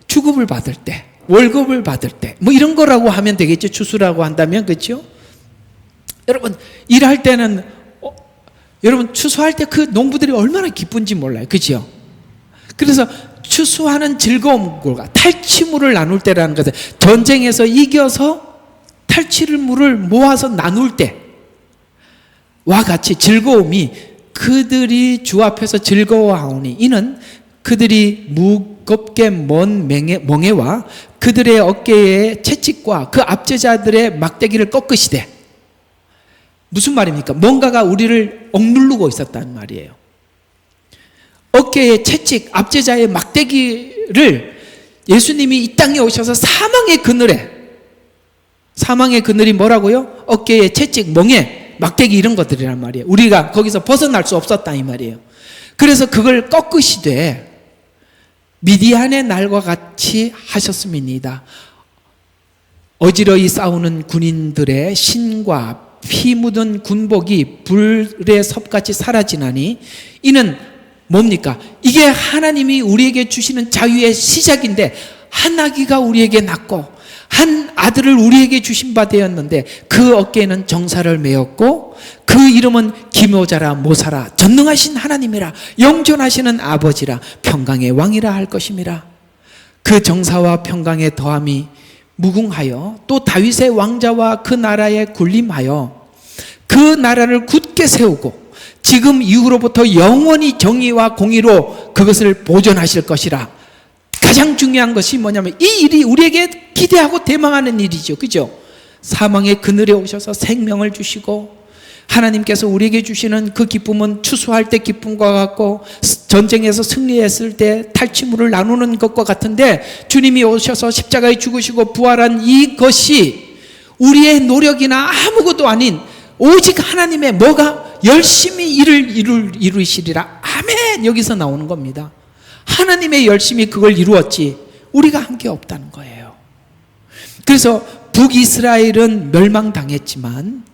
주급을 받을 때, 월급을 받을 때, 뭐 이런 거라고 하면 되겠죠. 추수라고 한다면. 그렇죠? 여러분 일할 때는 여러분 추수할 때 그 농부들이 얼마나 기쁜지 몰라요. 그렇죠? 그래서 추수하는 즐거움과 탈취물을 나눌 때라는 것은 전쟁에서 이겨서 탈취물을 모아서 나눌 때와 같이 즐거움이, 그들이 주 앞에서 즐거워하오니 이는 그들이 무겁게 먼 멍에와 그들의 어깨의 채찍과 그 압제자들의 막대기를 꺾으시되. 무슨 말입니까? 뭔가가 우리를 억누르고 있었다는 말이에요. 어깨의 채찍, 압제자의 막대기를 예수님이 이 땅에 오셔서 사망의 그늘이 뭐라고요? 어깨의 채찍, 멍에, 막대기 이런 것들이란 말이에요. 우리가 거기서 벗어날 수 없었다 이 말이에요. 그래서 그걸 꺾으시되 미디안의 날과 같이 하셨음이니이다. 어지러이 싸우는 군인들의 신과 피 묻은 군복이 불의 섭같이 사라지나니 이는 뭡니까? 이게 하나님이 우리에게 주시는 자유의 시작인데, 한 아기가 우리에게 낳고 한 아들을 우리에게 주신 바 되었는데 그 어깨에는 정사를 메었고 그 이름은 기묘자라 모사라 전능하신 하나님이라 영존하시는 아버지라 평강의 왕이라 할 것임이라. 그 정사와 평강의 더함이 무궁하여 또 다윗의 왕자와 그 나라에 군림하여 그 나라를 굳게 세우고 지금 이후로부터 영원히 정의와 공의로 그것을 보존하실 것이라. 가장 중요한 것이 뭐냐면 이 일이 우리에게 기대하고 대망하는 일이죠. 그죠? 사망의 그늘에 오셔서 생명을 주시고 하나님께서 우리에게 주시는 그 기쁨은 추수할 때 기쁨과 같고 전쟁에서 승리했을 때 탈취물을 나누는 것과 같은데, 주님이 오셔서 십자가에 죽으시고 부활한 이것이 우리의 노력이나 아무것도 아닌 오직 하나님의 뭐가 열심히 일을 이루시리라. 아멘. 여기서 나오는 겁니다. 하나님의 열심히 그걸 이루었지 우리가 한 게 없다는 거예요. 그래서 북이스라엘은 멸망당했지만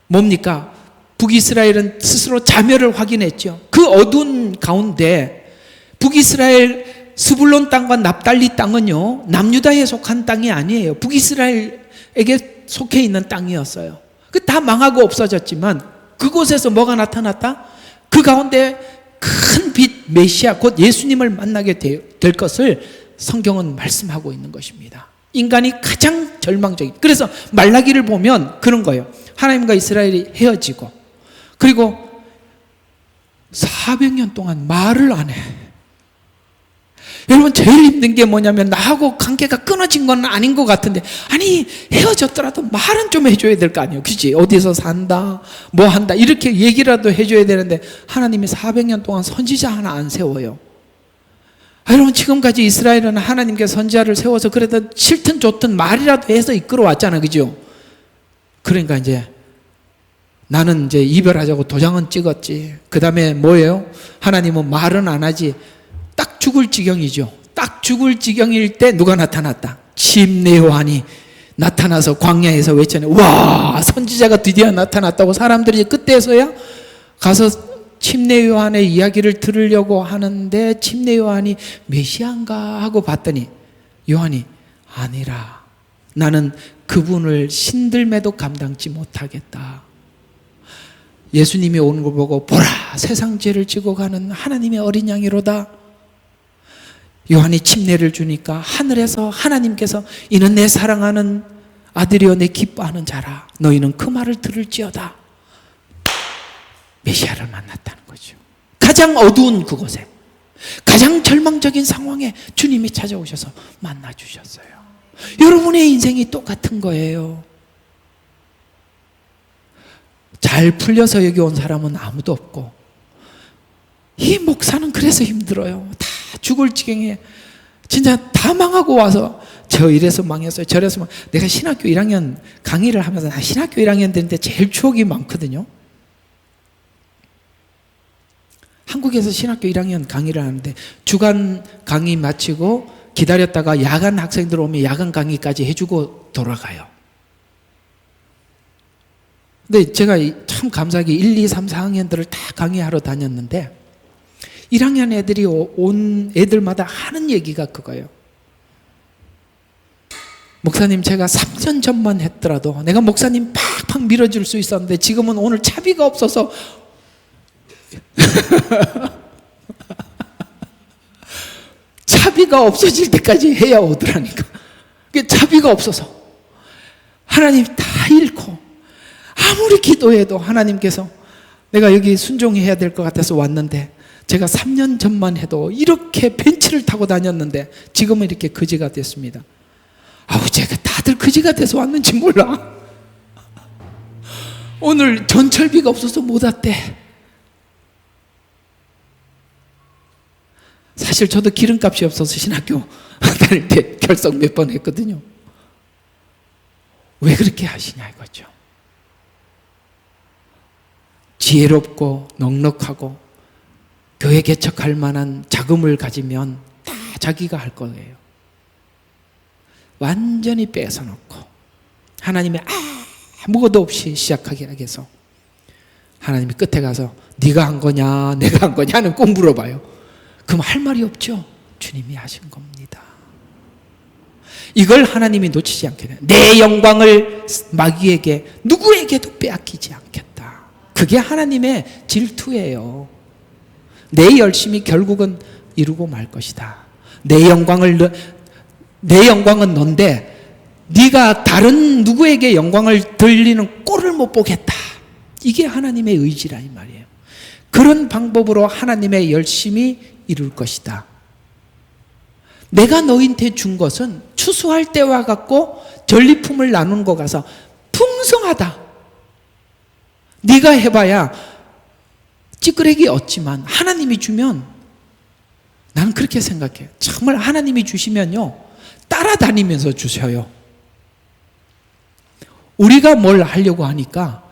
뭡니까? 북이스라엘은 스스로 자멸을 확인했죠. 그 어두운 가운데 북이스라엘 스불론 땅과 납달리 땅은요, 남유다에 속한 땅이 아니에요. 북이스라엘에게 속해 있는 땅이었어요. 그 다 망하고 없어졌지만 그곳에서 뭐가 나타났다? 그 가운데 큰 빛 메시아 곧 예수님을 만나게 될 것을 성경은 말씀하고 있는 것입니다. 인간이 가장 절망적인, 그래서 말라기를 보면 그런 거예요. 하나님과 이스라엘이 헤어지고 그리고 400년 동안 말을 안 해. 여러분 제일 힘든 게 뭐냐면 나하고 관계가 끊어진 건 아닌 것 같은데, 아니 헤어졌더라도 말은 좀 해줘야 될 거 아니에요. 그치? 어디서 산다 뭐 한다 이렇게 얘기라도 해줘야 되는데 하나님이 400년 동안 선지자 하나 안 세워요. 여러분 지금까지 이스라엘은 하나님께 선지자를 세워서 그래도 싫든 좋든 말이라도 해서 이끌어왔잖아요. 그죠? 그러니까 이제 나는 이제 이별하자고 도장은 찍었지. 그 다음에 뭐예요? 하나님은 말은 안 하지. 딱 죽을 지경이죠. 딱 죽을 지경일 때 누가 나타났다? 심내요한이 나타나서 광야에서 외쳤네. 와, 선지자가 드디어 나타났다고. 사람들이 그때서야 가서 침례 요한의 이야기를 들으려고 하는데, 침례 요한이 메시아인가 하고 봤더니 요한이 아니라 나는 그분을 신들매도 감당치 못하겠다. 예수님이 오는 걸 보고 보라, 세상 죄를 지고 가는 하나님의 어린 양이로다. 요한이 침례를 주니까 하늘에서 하나님께서 이는 내 사랑하는 아들이여 내 기뻐하는 자라, 너희는 그 말을 들을지어다. 메시아를 만났다는 거죠. 가장 어두운 그곳에, 가장 절망적인 상황에 주님이 찾아오셔서 만나 주셨어요. 여러분의 인생이 똑같은 거예요. 잘 풀려서 여기 온 사람은 아무도 없고, 이 목사는 그래서 힘들어요. 다 죽을 지경에 진짜 다 망하고 와서 저 이래서 망했어요, 저래서 내가 신학교 1학년 강의를 하면서 나 신학교 1학년 되는데 제일 추억이 많거든요. 한국에서 신학교 1학년 강의를 하는데 주간 강의 마치고 기다렸다가 야간 학생들 오면 야간 강의까지 해주고 돌아가요. 근데 제가 참 감사하게 1, 2, 3, 4학년들을 다 강의하러 다녔는데 1학년 애들이 온 애들마다 하는 얘기가 그거예요. 목사님, 제가 3년 전만 했더라도 내가 목사님 팍팍 밀어줄 수 있었는데 지금은 오늘 차비가 없어서 차비가 없어질 때까지 해야 오더라니까. 차비가 없어서 하나님 다 잃고 아무리 기도해도 하나님께서 내가 여기 순종해야 될 것 같아서 왔는데, 제가 3년 전만 해도 이렇게 벤츠를 타고 다녔는데 지금은 이렇게 거지가 됐습니다. 아우, 제가 다들 거지가 돼서 왔는지 몰라. 오늘 전철비가 없어서 못 왔대. 사실 저도 기름값이 없어서 신학교 다닐 때 결석 몇 번 했거든요. 왜 그렇게 하시냐 이거죠. 지혜롭고 넉넉하고 교회 개척할 만한 자금을 가지면 다 자기가 할 거예요. 완전히 뺏어놓고 하나님의 아무것도 없이 시작하게 하겠어. 하나님이 끝에 가서 네가 한 거냐 내가 한 거냐는 꼭 물어봐요. 그럼 할 말이 없죠. 주님이 하신 겁니다. 이걸 하나님이 놓치지 않게 돼. 내 영광을 마귀에게 누구에게도 빼앗기지 않겠다. 그게 하나님의 질투예요. 내 열심이 결국은 이루고 말 것이다. 내 영광은 넌데 네가 다른 누구에게 영광을 돌리는 꼴을 못 보겠다. 이게 하나님의 의지라 이 말이에요. 그런 방법으로 하나님의 열심이 이룰 것이다. 내가 너희한테 준 것은 추수할 때와 같고 전리품을 나눈 것 같아서 풍성하다. 네가 해봐야 찌끄레기 얻지만 하나님이 주면, 나는 그렇게 생각해. 정말 하나님이 주시면요 따라다니면서 주셔요. 우리가 뭘 하려고 하니까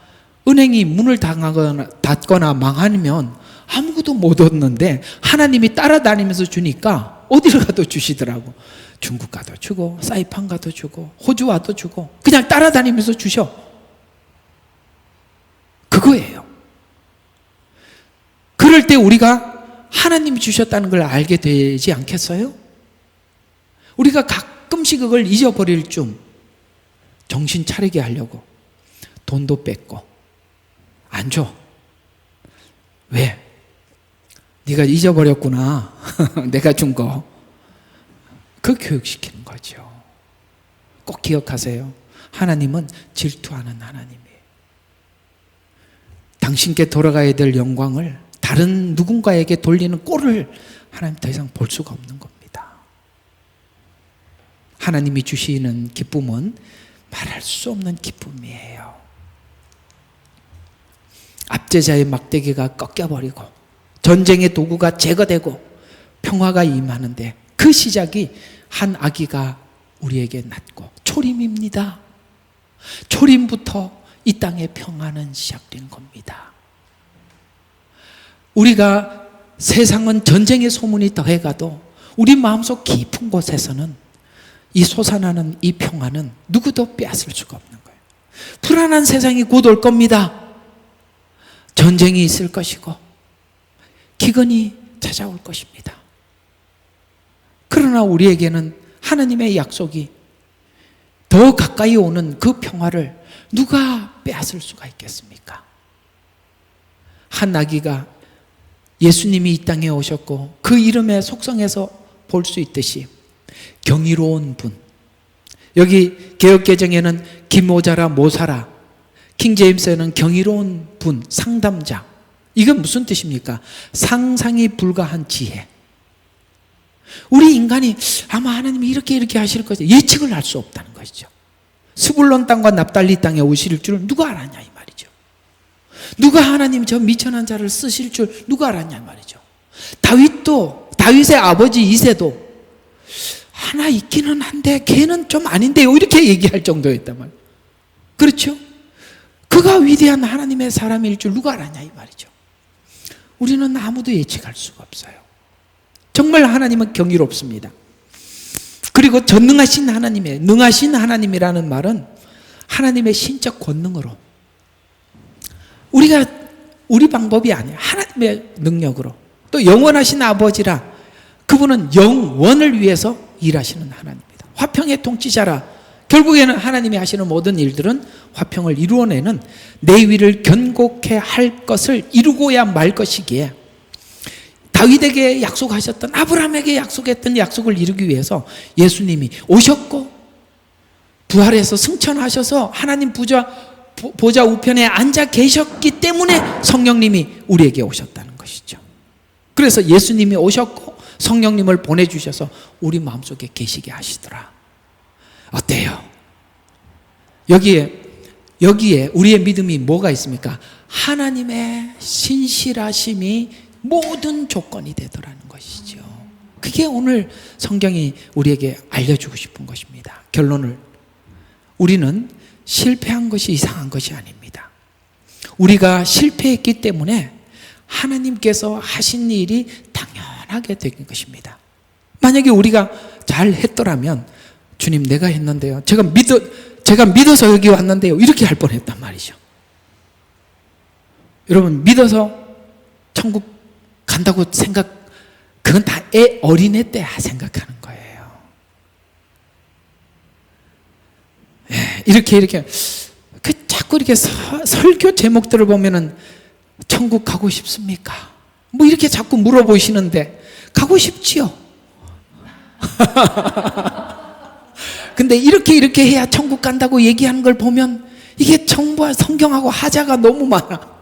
은행이 문을 닫거나 망하면 아무것도 못 얻는데 하나님이 따라다니면서 주니까 어디를 가도 주시더라고. 중국 가도 주고 사이판 가도 주고 호주 와도 주고 그냥 따라다니면서 주셔. 그거예요. 그럴 때 우리가 하나님이 주셨다는 걸 알게 되지 않겠어요? 우리가 가끔씩 그걸 잊어버릴 쯤 정신 차리게 하려고 돈도 뺏고 안 줘. 왜? 네가 잊어버렸구나. 내가 준 거. 그 교육시키는 거죠. 꼭 기억하세요. 하나님은 질투하는 하나님이에요. 당신께 돌아가야 될 영광을 다른 누군가에게 돌리는 꼴을 하나님 더 이상 볼 수가 없는 겁니다. 하나님이 주시는 기쁨은 말할 수 없는 기쁨이에요. 압제자의 막대기가 꺾여버리고 전쟁의 도구가 제거되고 평화가 임하는데 그 시작이 한 아기가 우리에게 낳고 초림입니다. 초림부터 이 땅의 평화는 시작된 겁니다. 우리가 세상은 전쟁의 소문이 더해가도 우리 마음속 깊은 곳에서는 이 솟아나는 이 평화는 누구도 빼앗을 수가 없는 거예요. 불안한 세상이 곧 올 겁니다. 전쟁이 있을 것이고 기근이 찾아올 것입니다. 그러나 우리에게는 하나님의 약속이 더 가까이 오는 그 평화를 누가 빼앗을 수가 있겠습니까? 한 아기가 예수님이 이 땅에 오셨고 그 이름의 속성에서 볼 수 있듯이 경이로운 분, 여기 개역개정에는 기모자라 모사라, 킹제임스에는 경이로운 분, 상담자. 이건 무슨 뜻입니까? 상상이 불가한 지혜. 우리 인간이 아마 하나님이 이렇게 하실 것을 예측을 할 수 없다는 것이죠. 스불론 땅과 납달리 땅에 오실 줄 누가 알았냐 이 말이죠. 누가 하나님 저 미천한 자를 쓰실 줄 누가 알았냐 이 말이죠. 다윗의 아버지 이새도 하나 있기는 한데 걔는 좀 아닌데요 이렇게 얘기할 정도였단 말이에요. 그렇죠? 그가 위대한 하나님의 사람일 줄 누가 알았냐 이 말이죠. 우리는 아무도 예측할 수가 없어요. 정말 하나님은 경이롭습니다. 그리고 전능하신 하나님의, 능하신 하나님이라는 말은 하나님의 신적 권능으로, 우리 방법이 아니에요. 하나님의 능력으로, 또 영원하신 아버지라, 그분은 영원을 위해서 일하시는 하나님입니다. 화평의 통치자라, 결국에는 하나님이 하시는 모든 일들은 화평을 이루어내는 내 위를 견고케 할 것을 이루고야 말 것이기에 다윗에게 약속하셨던, 아브라함에게 약속했던 약속을 이루기 위해서 예수님이 오셨고 부활해서 승천하셔서 하나님 보좌 우편에 앉아 계셨기 때문에 성령님이 우리에게 오셨다는 것이죠. 그래서 예수님이 오셨고 성령님을 보내주셔서 우리 마음속에 계시게 하시더라. 어때요? 여기에 우리의 믿음이 뭐가 있습니까? 하나님의 신실하심이 모든 조건이 되더라는 것이죠. 그게 오늘 성경이 우리에게 알려주고 싶은 것입니다. 결론을, 우리는 실패한 것이 이상한 것이 아닙니다. 우리가 실패했기 때문에 하나님께서 하신 일이 당연하게 된 것입니다. 만약에 우리가 잘 했더라면 주님 내가 했는데요, 제가 믿어서 여기 왔는데요 이렇게 할 뻔했단 말이죠. 여러분, 믿어서 천국 간다고 그건 다 어린애 때 생각하는 거예요. 이렇게 자꾸 이렇게 설교 제목들을 보면은 천국 가고 싶습니까? 뭐 이렇게 자꾸 물어보시는데 가고 싶지요. 근데 이렇게 해야 천국 간다고 얘기하는 걸 보면 이게 정말 성경하고 하자가 너무 많아.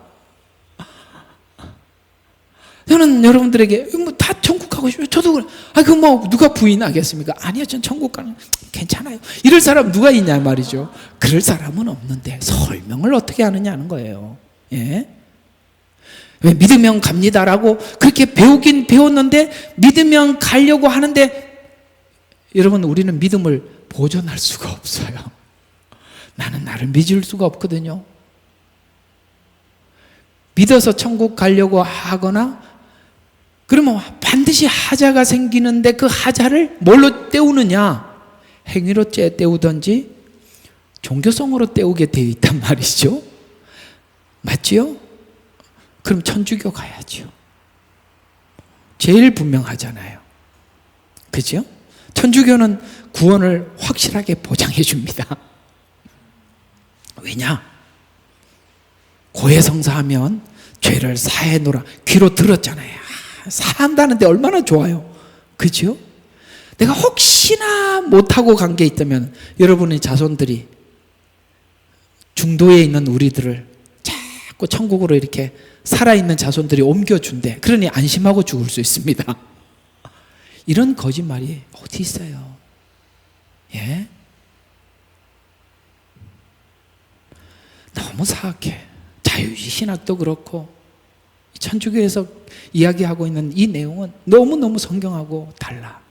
저는 여러분들에게 다 천국 가고 싶어요. 저도 그래. 그럼 뭐 누가 부인하겠습니까? 아니요, 전 천국 가는 괜찮아요. 이럴 사람 누가 있냐 말이죠. 그럴 사람은 없는데 설명을 어떻게 하느냐는 거예요. 예? 왜 믿으면 갑니다라고 그렇게 배우긴 배웠는데 믿으면 가려고 하는데, 여러분, 우리는 믿음을 보존할 수가 없어요. 나는 나를 믿을 수가 없거든요. 믿어서 천국 가려고 하거나 그러면 반드시 하자가 생기는데 그 하자를 뭘로 때우느냐? 행위로 때우든지 종교성으로 때우게 되어 있단 말이죠. 맞지요? 그럼 천주교 가야죠. 제일 분명하잖아요. 그죠? 천주교는 구원을 확실하게 보장해 줍니다. 왜냐? 고해성사하면 죄를 사해노라 귀로 들었잖아요. 사한다는데 얼마나 좋아요. 그죠? 내가 혹시나 못하고 간 게 있다면 여러분의 자손들이, 중도에 있는 우리들을 자꾸 천국으로 이렇게 살아있는 자손들이 옮겨준대. 그러니 안심하고 죽을 수 있습니다. 이런 거짓말이 어디 있어요? 예? 너무 사악해. 자유주의 신학도 그렇고 천주교에서 이야기하고 있는 이 내용은 너무너무 성경하고 달라.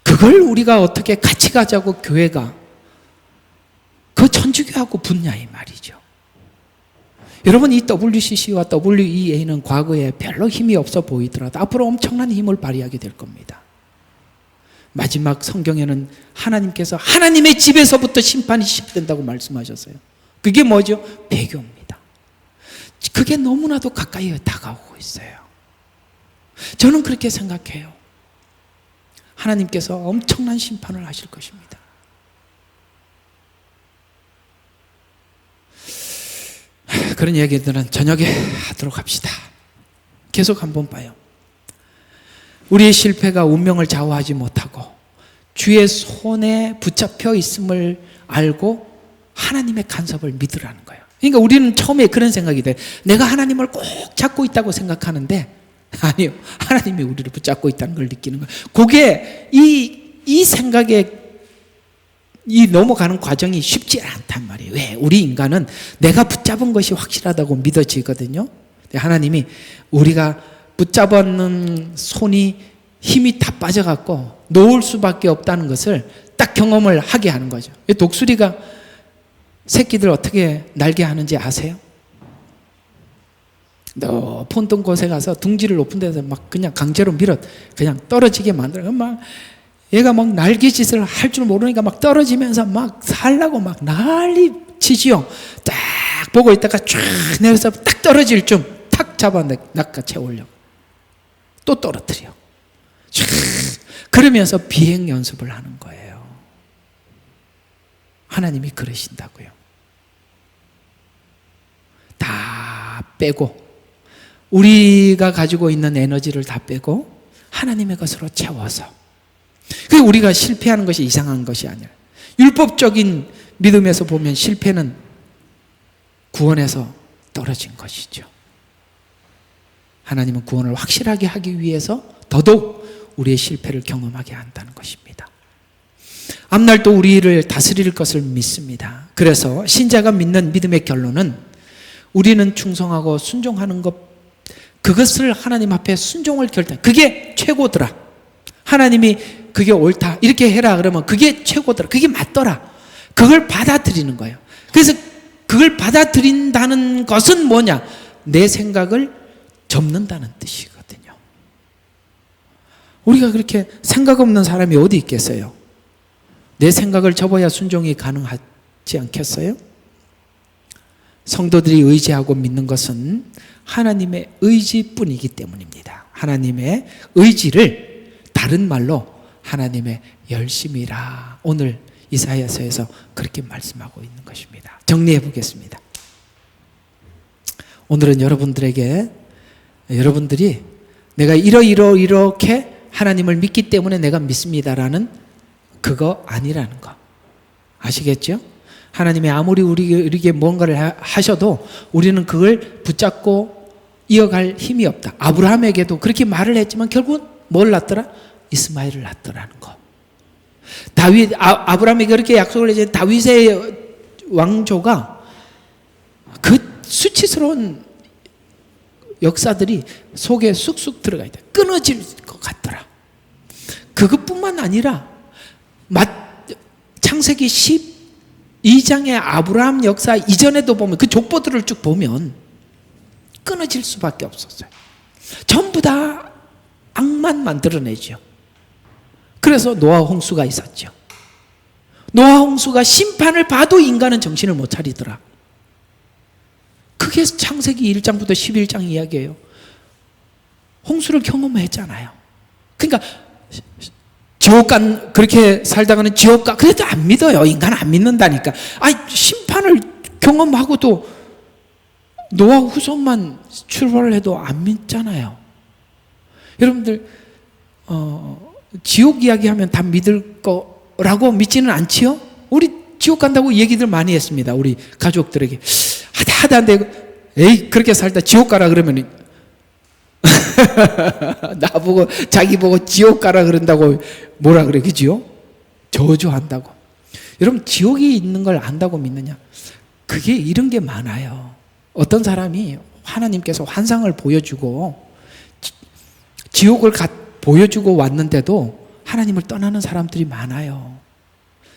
그걸 우리가 어떻게 같이 가자고 교회가 그 천주교하고 붙냐 이 말이죠. 여러분, 이 WCC와 WEA는 과거에 별로 힘이 없어 보이더라도 앞으로 엄청난 힘을 발휘하게 될 겁니다. 마지막 성경에는 하나님께서 하나님의 집에서부터 심판이 시작된다고 말씀하셨어요. 그게 뭐죠? 배교입니다. 그게 너무나도 가까이 다가오고 있어요. 저는 그렇게 생각해요. 하나님께서 엄청난 심판을 하실 것입니다. 그런 얘기들은 저녁에 하도록 합시다. 계속 한번 봐요. 우리의 실패가 운명을 좌우하지 못하고 주의 손에 붙잡혀 있음을 알고 하나님의 간섭을 믿으라는 거예요. 그러니까 우리는 처음에 그런 생각이 돼요. 내가 하나님을 꼭 잡고 있다고 생각하는데 아니요. 하나님이 우리를 붙잡고 있다는 걸 느끼는 거예요. 그게 이 생각에 이 넘어가는 과정이 쉽지 않단 말이에요. 왜? 우리 인간은 내가 붙잡은 것이 확실하다고 믿어지거든요. 하나님이 우리가 붙잡았는 손이 힘이 다 빠져갖고 놓을 수밖에 없다는 것을 딱 경험을 하게 하는 거죠. 독수리가 새끼들 어떻게 날게 하는지 아세요? 높은 곳에 가서 둥지를 높은 데서 막 그냥 강제로 밀어 그냥 떨어지게 만들어. 막 얘가 막 날개짓을 할 줄 모르니까 막 떨어지면서 막 살라고 막 난리 치지요. 딱 보고 있다가 쫙 내려서 딱 떨어질 좀 탁 잡아 낚아채우려고 또 떨어뜨려. 쫙 그러면서 비행 연습을 하는 거예요. 하나님이 그러신다고요. 다 빼고 우리가 가지고 있는 에너지를 다 빼고 하나님의 것으로 채워서, 그게 우리가 실패하는 것이 이상한 것이 아니라 율법적인 믿음에서 보면 실패는 구원에서 떨어진 것이죠. 하나님은 구원을 확실하게 하기 위해서 더더욱 우리의 실패를 경험하게 한다는 것입니다. 앞날도 우리를 다스릴 것을 믿습니다. 그래서 신자가 믿는 믿음의 결론은 우리는 충성하고 순종하는 것, 그것을 하나님 앞에 순종을 결단, 그게 최고더라. 하나님이 그게 옳다 이렇게 해라 그러면 그게 최고더라, 그게 맞더라, 그걸 받아들이는 거예요. 그래서 그걸 받아들인다는 것은 뭐냐? 내 생각을 접는다는 뜻이거든요. 우리가 그렇게 생각 없는 사람이 어디 있겠어요? 내 생각을 접어야 순종이 가능하지 않겠어요? 성도들이 의지하고 믿는 것은 하나님의 의지뿐이기 때문입니다. 하나님의 의지를 다른 말로 하나님의 열심이라 오늘 이사야서에서 그렇게 말씀하고 있는 것입니다. 정리해 보겠습니다. 오늘은 여러분들이 내가 이렇게 하나님을 믿기 때문에 내가 믿습니다라는 그거 아니라는 거 아시겠죠? 하나님이 아무리 우리에게 뭔가를 하셔도 우리는 그걸 붙잡고 이어갈 힘이 없다. 아브라함에게도 그렇게 말을 했지만 결국은 뭘 낳더라? 이스마엘을 낳더라는 거. 아브라함에게 그렇게 약속을 했지만 다윗의 왕조가 그 수치스러운 역사들이 속에 쑥쑥 들어가 있다. 끊어질 것 같더라. 그것뿐만 아니라 창세기 12장의 아브라함 역사 이전에도 보면 그 족보들을 쭉 보면 끊어질 수밖에 없었어요. 전부 다 악만 만들어내죠. 그래서 노아 홍수가 있었죠. 노아 홍수가 심판을 봐도 인간은 정신을 못 차리더라. 그게 창세기 1장부터 11장 이야기예요. 홍수를 경험했잖아요. 그러니까 그렇게 살다가는 지옥 가, 그래도 안 믿어요. 인간 안 믿는다니까. 심판을 경험하고도 노아 후손만 출발을 해도 안 믿잖아요. 여러분들 지옥 이야기하면 다 믿을 거라고 믿지는 않지요? 우리 지옥 간다고 얘기들 많이 했습니다. 우리 가족들에게 하다 안 되고 에이 그렇게 살다 지옥 가라 그러면 나보고 자기 보고 지옥 가라 그런다고 뭐라 그래, 그지요? 저주한다고. 여러분 지옥이 있는 걸 안다고 믿느냐? 그게 이런 게 많아요. 어떤 사람이 하나님께서 환상을 보여주고 지옥을 보여주고 왔는데도 하나님을 떠나는 사람들이 많아요.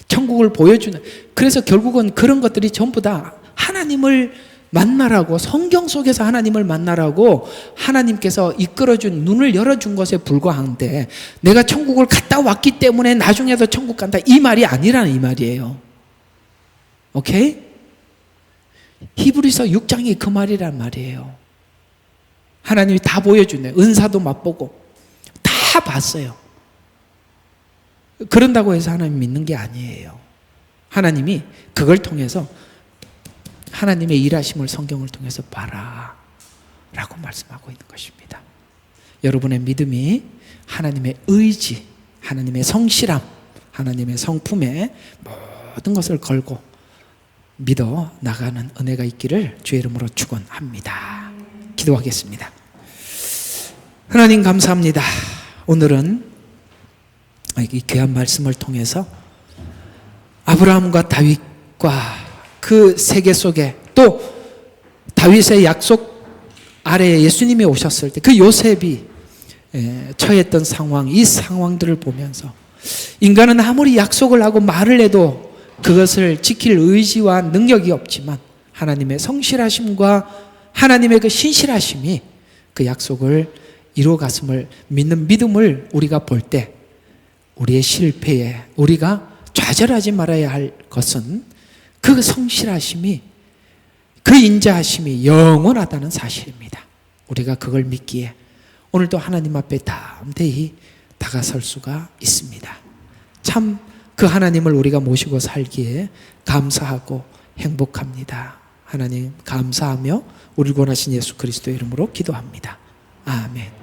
천국을 보여주는, 그래서 결국은 그런 것들이 전부 다 하나님을 만나라고, 성경 속에서 하나님을 만나라고 하나님께서 이끌어준, 눈을 열어준 것에 불과한데 내가 천국을 갔다 왔기 때문에 나중에도 천국 간다, 이 말이 아니라는 이 말이에요. 오케이? 히브리서 6장이 그 말이란 말이에요. 하나님이 다 보여주네. 은사도 맛보고 다 봤어요. 그런다고 해서 하나님 믿는 게 아니에요. 하나님이 그걸 통해서 하나님의 일하심을 성경을 통해서 봐라 라고 말씀하고 있는 것입니다. 여러분의 믿음이 하나님의 의지, 하나님의 성실함, 하나님의 성품에 모든 것을 걸고 믿어 나가는 은혜가 있기를 주의 이름으로 축원합니다. 기도하겠습니다. 하나님 감사합니다. 오늘은 이 귀한 말씀을 통해서 아브라함과 다윗과 그 세계 속에 또 다윗의 약속 아래에 예수님이 오셨을 때 그 요셉이 처했던 상황, 이 상황들을 보면서 인간은 아무리 약속을 하고 말을 해도 그것을 지킬 의지와 능력이 없지만 하나님의 성실하심과 하나님의 그 신실하심이 그 약속을 이루어갔음을 믿는 믿음을 우리가 볼 때 우리의 실패에 우리가 좌절하지 말아야 할 것은 그 성실하심이, 그 인자하심이 영원하다는 사실입니다. 우리가 그걸 믿기에 오늘도 하나님 앞에 담대히 다가설 수가 있습니다. 참 그 하나님을 우리가 모시고 살기에 감사하고 행복합니다. 하나님 감사하며 우리를 구원하신 예수 그리스도의 이름으로 기도합니다. 아멘.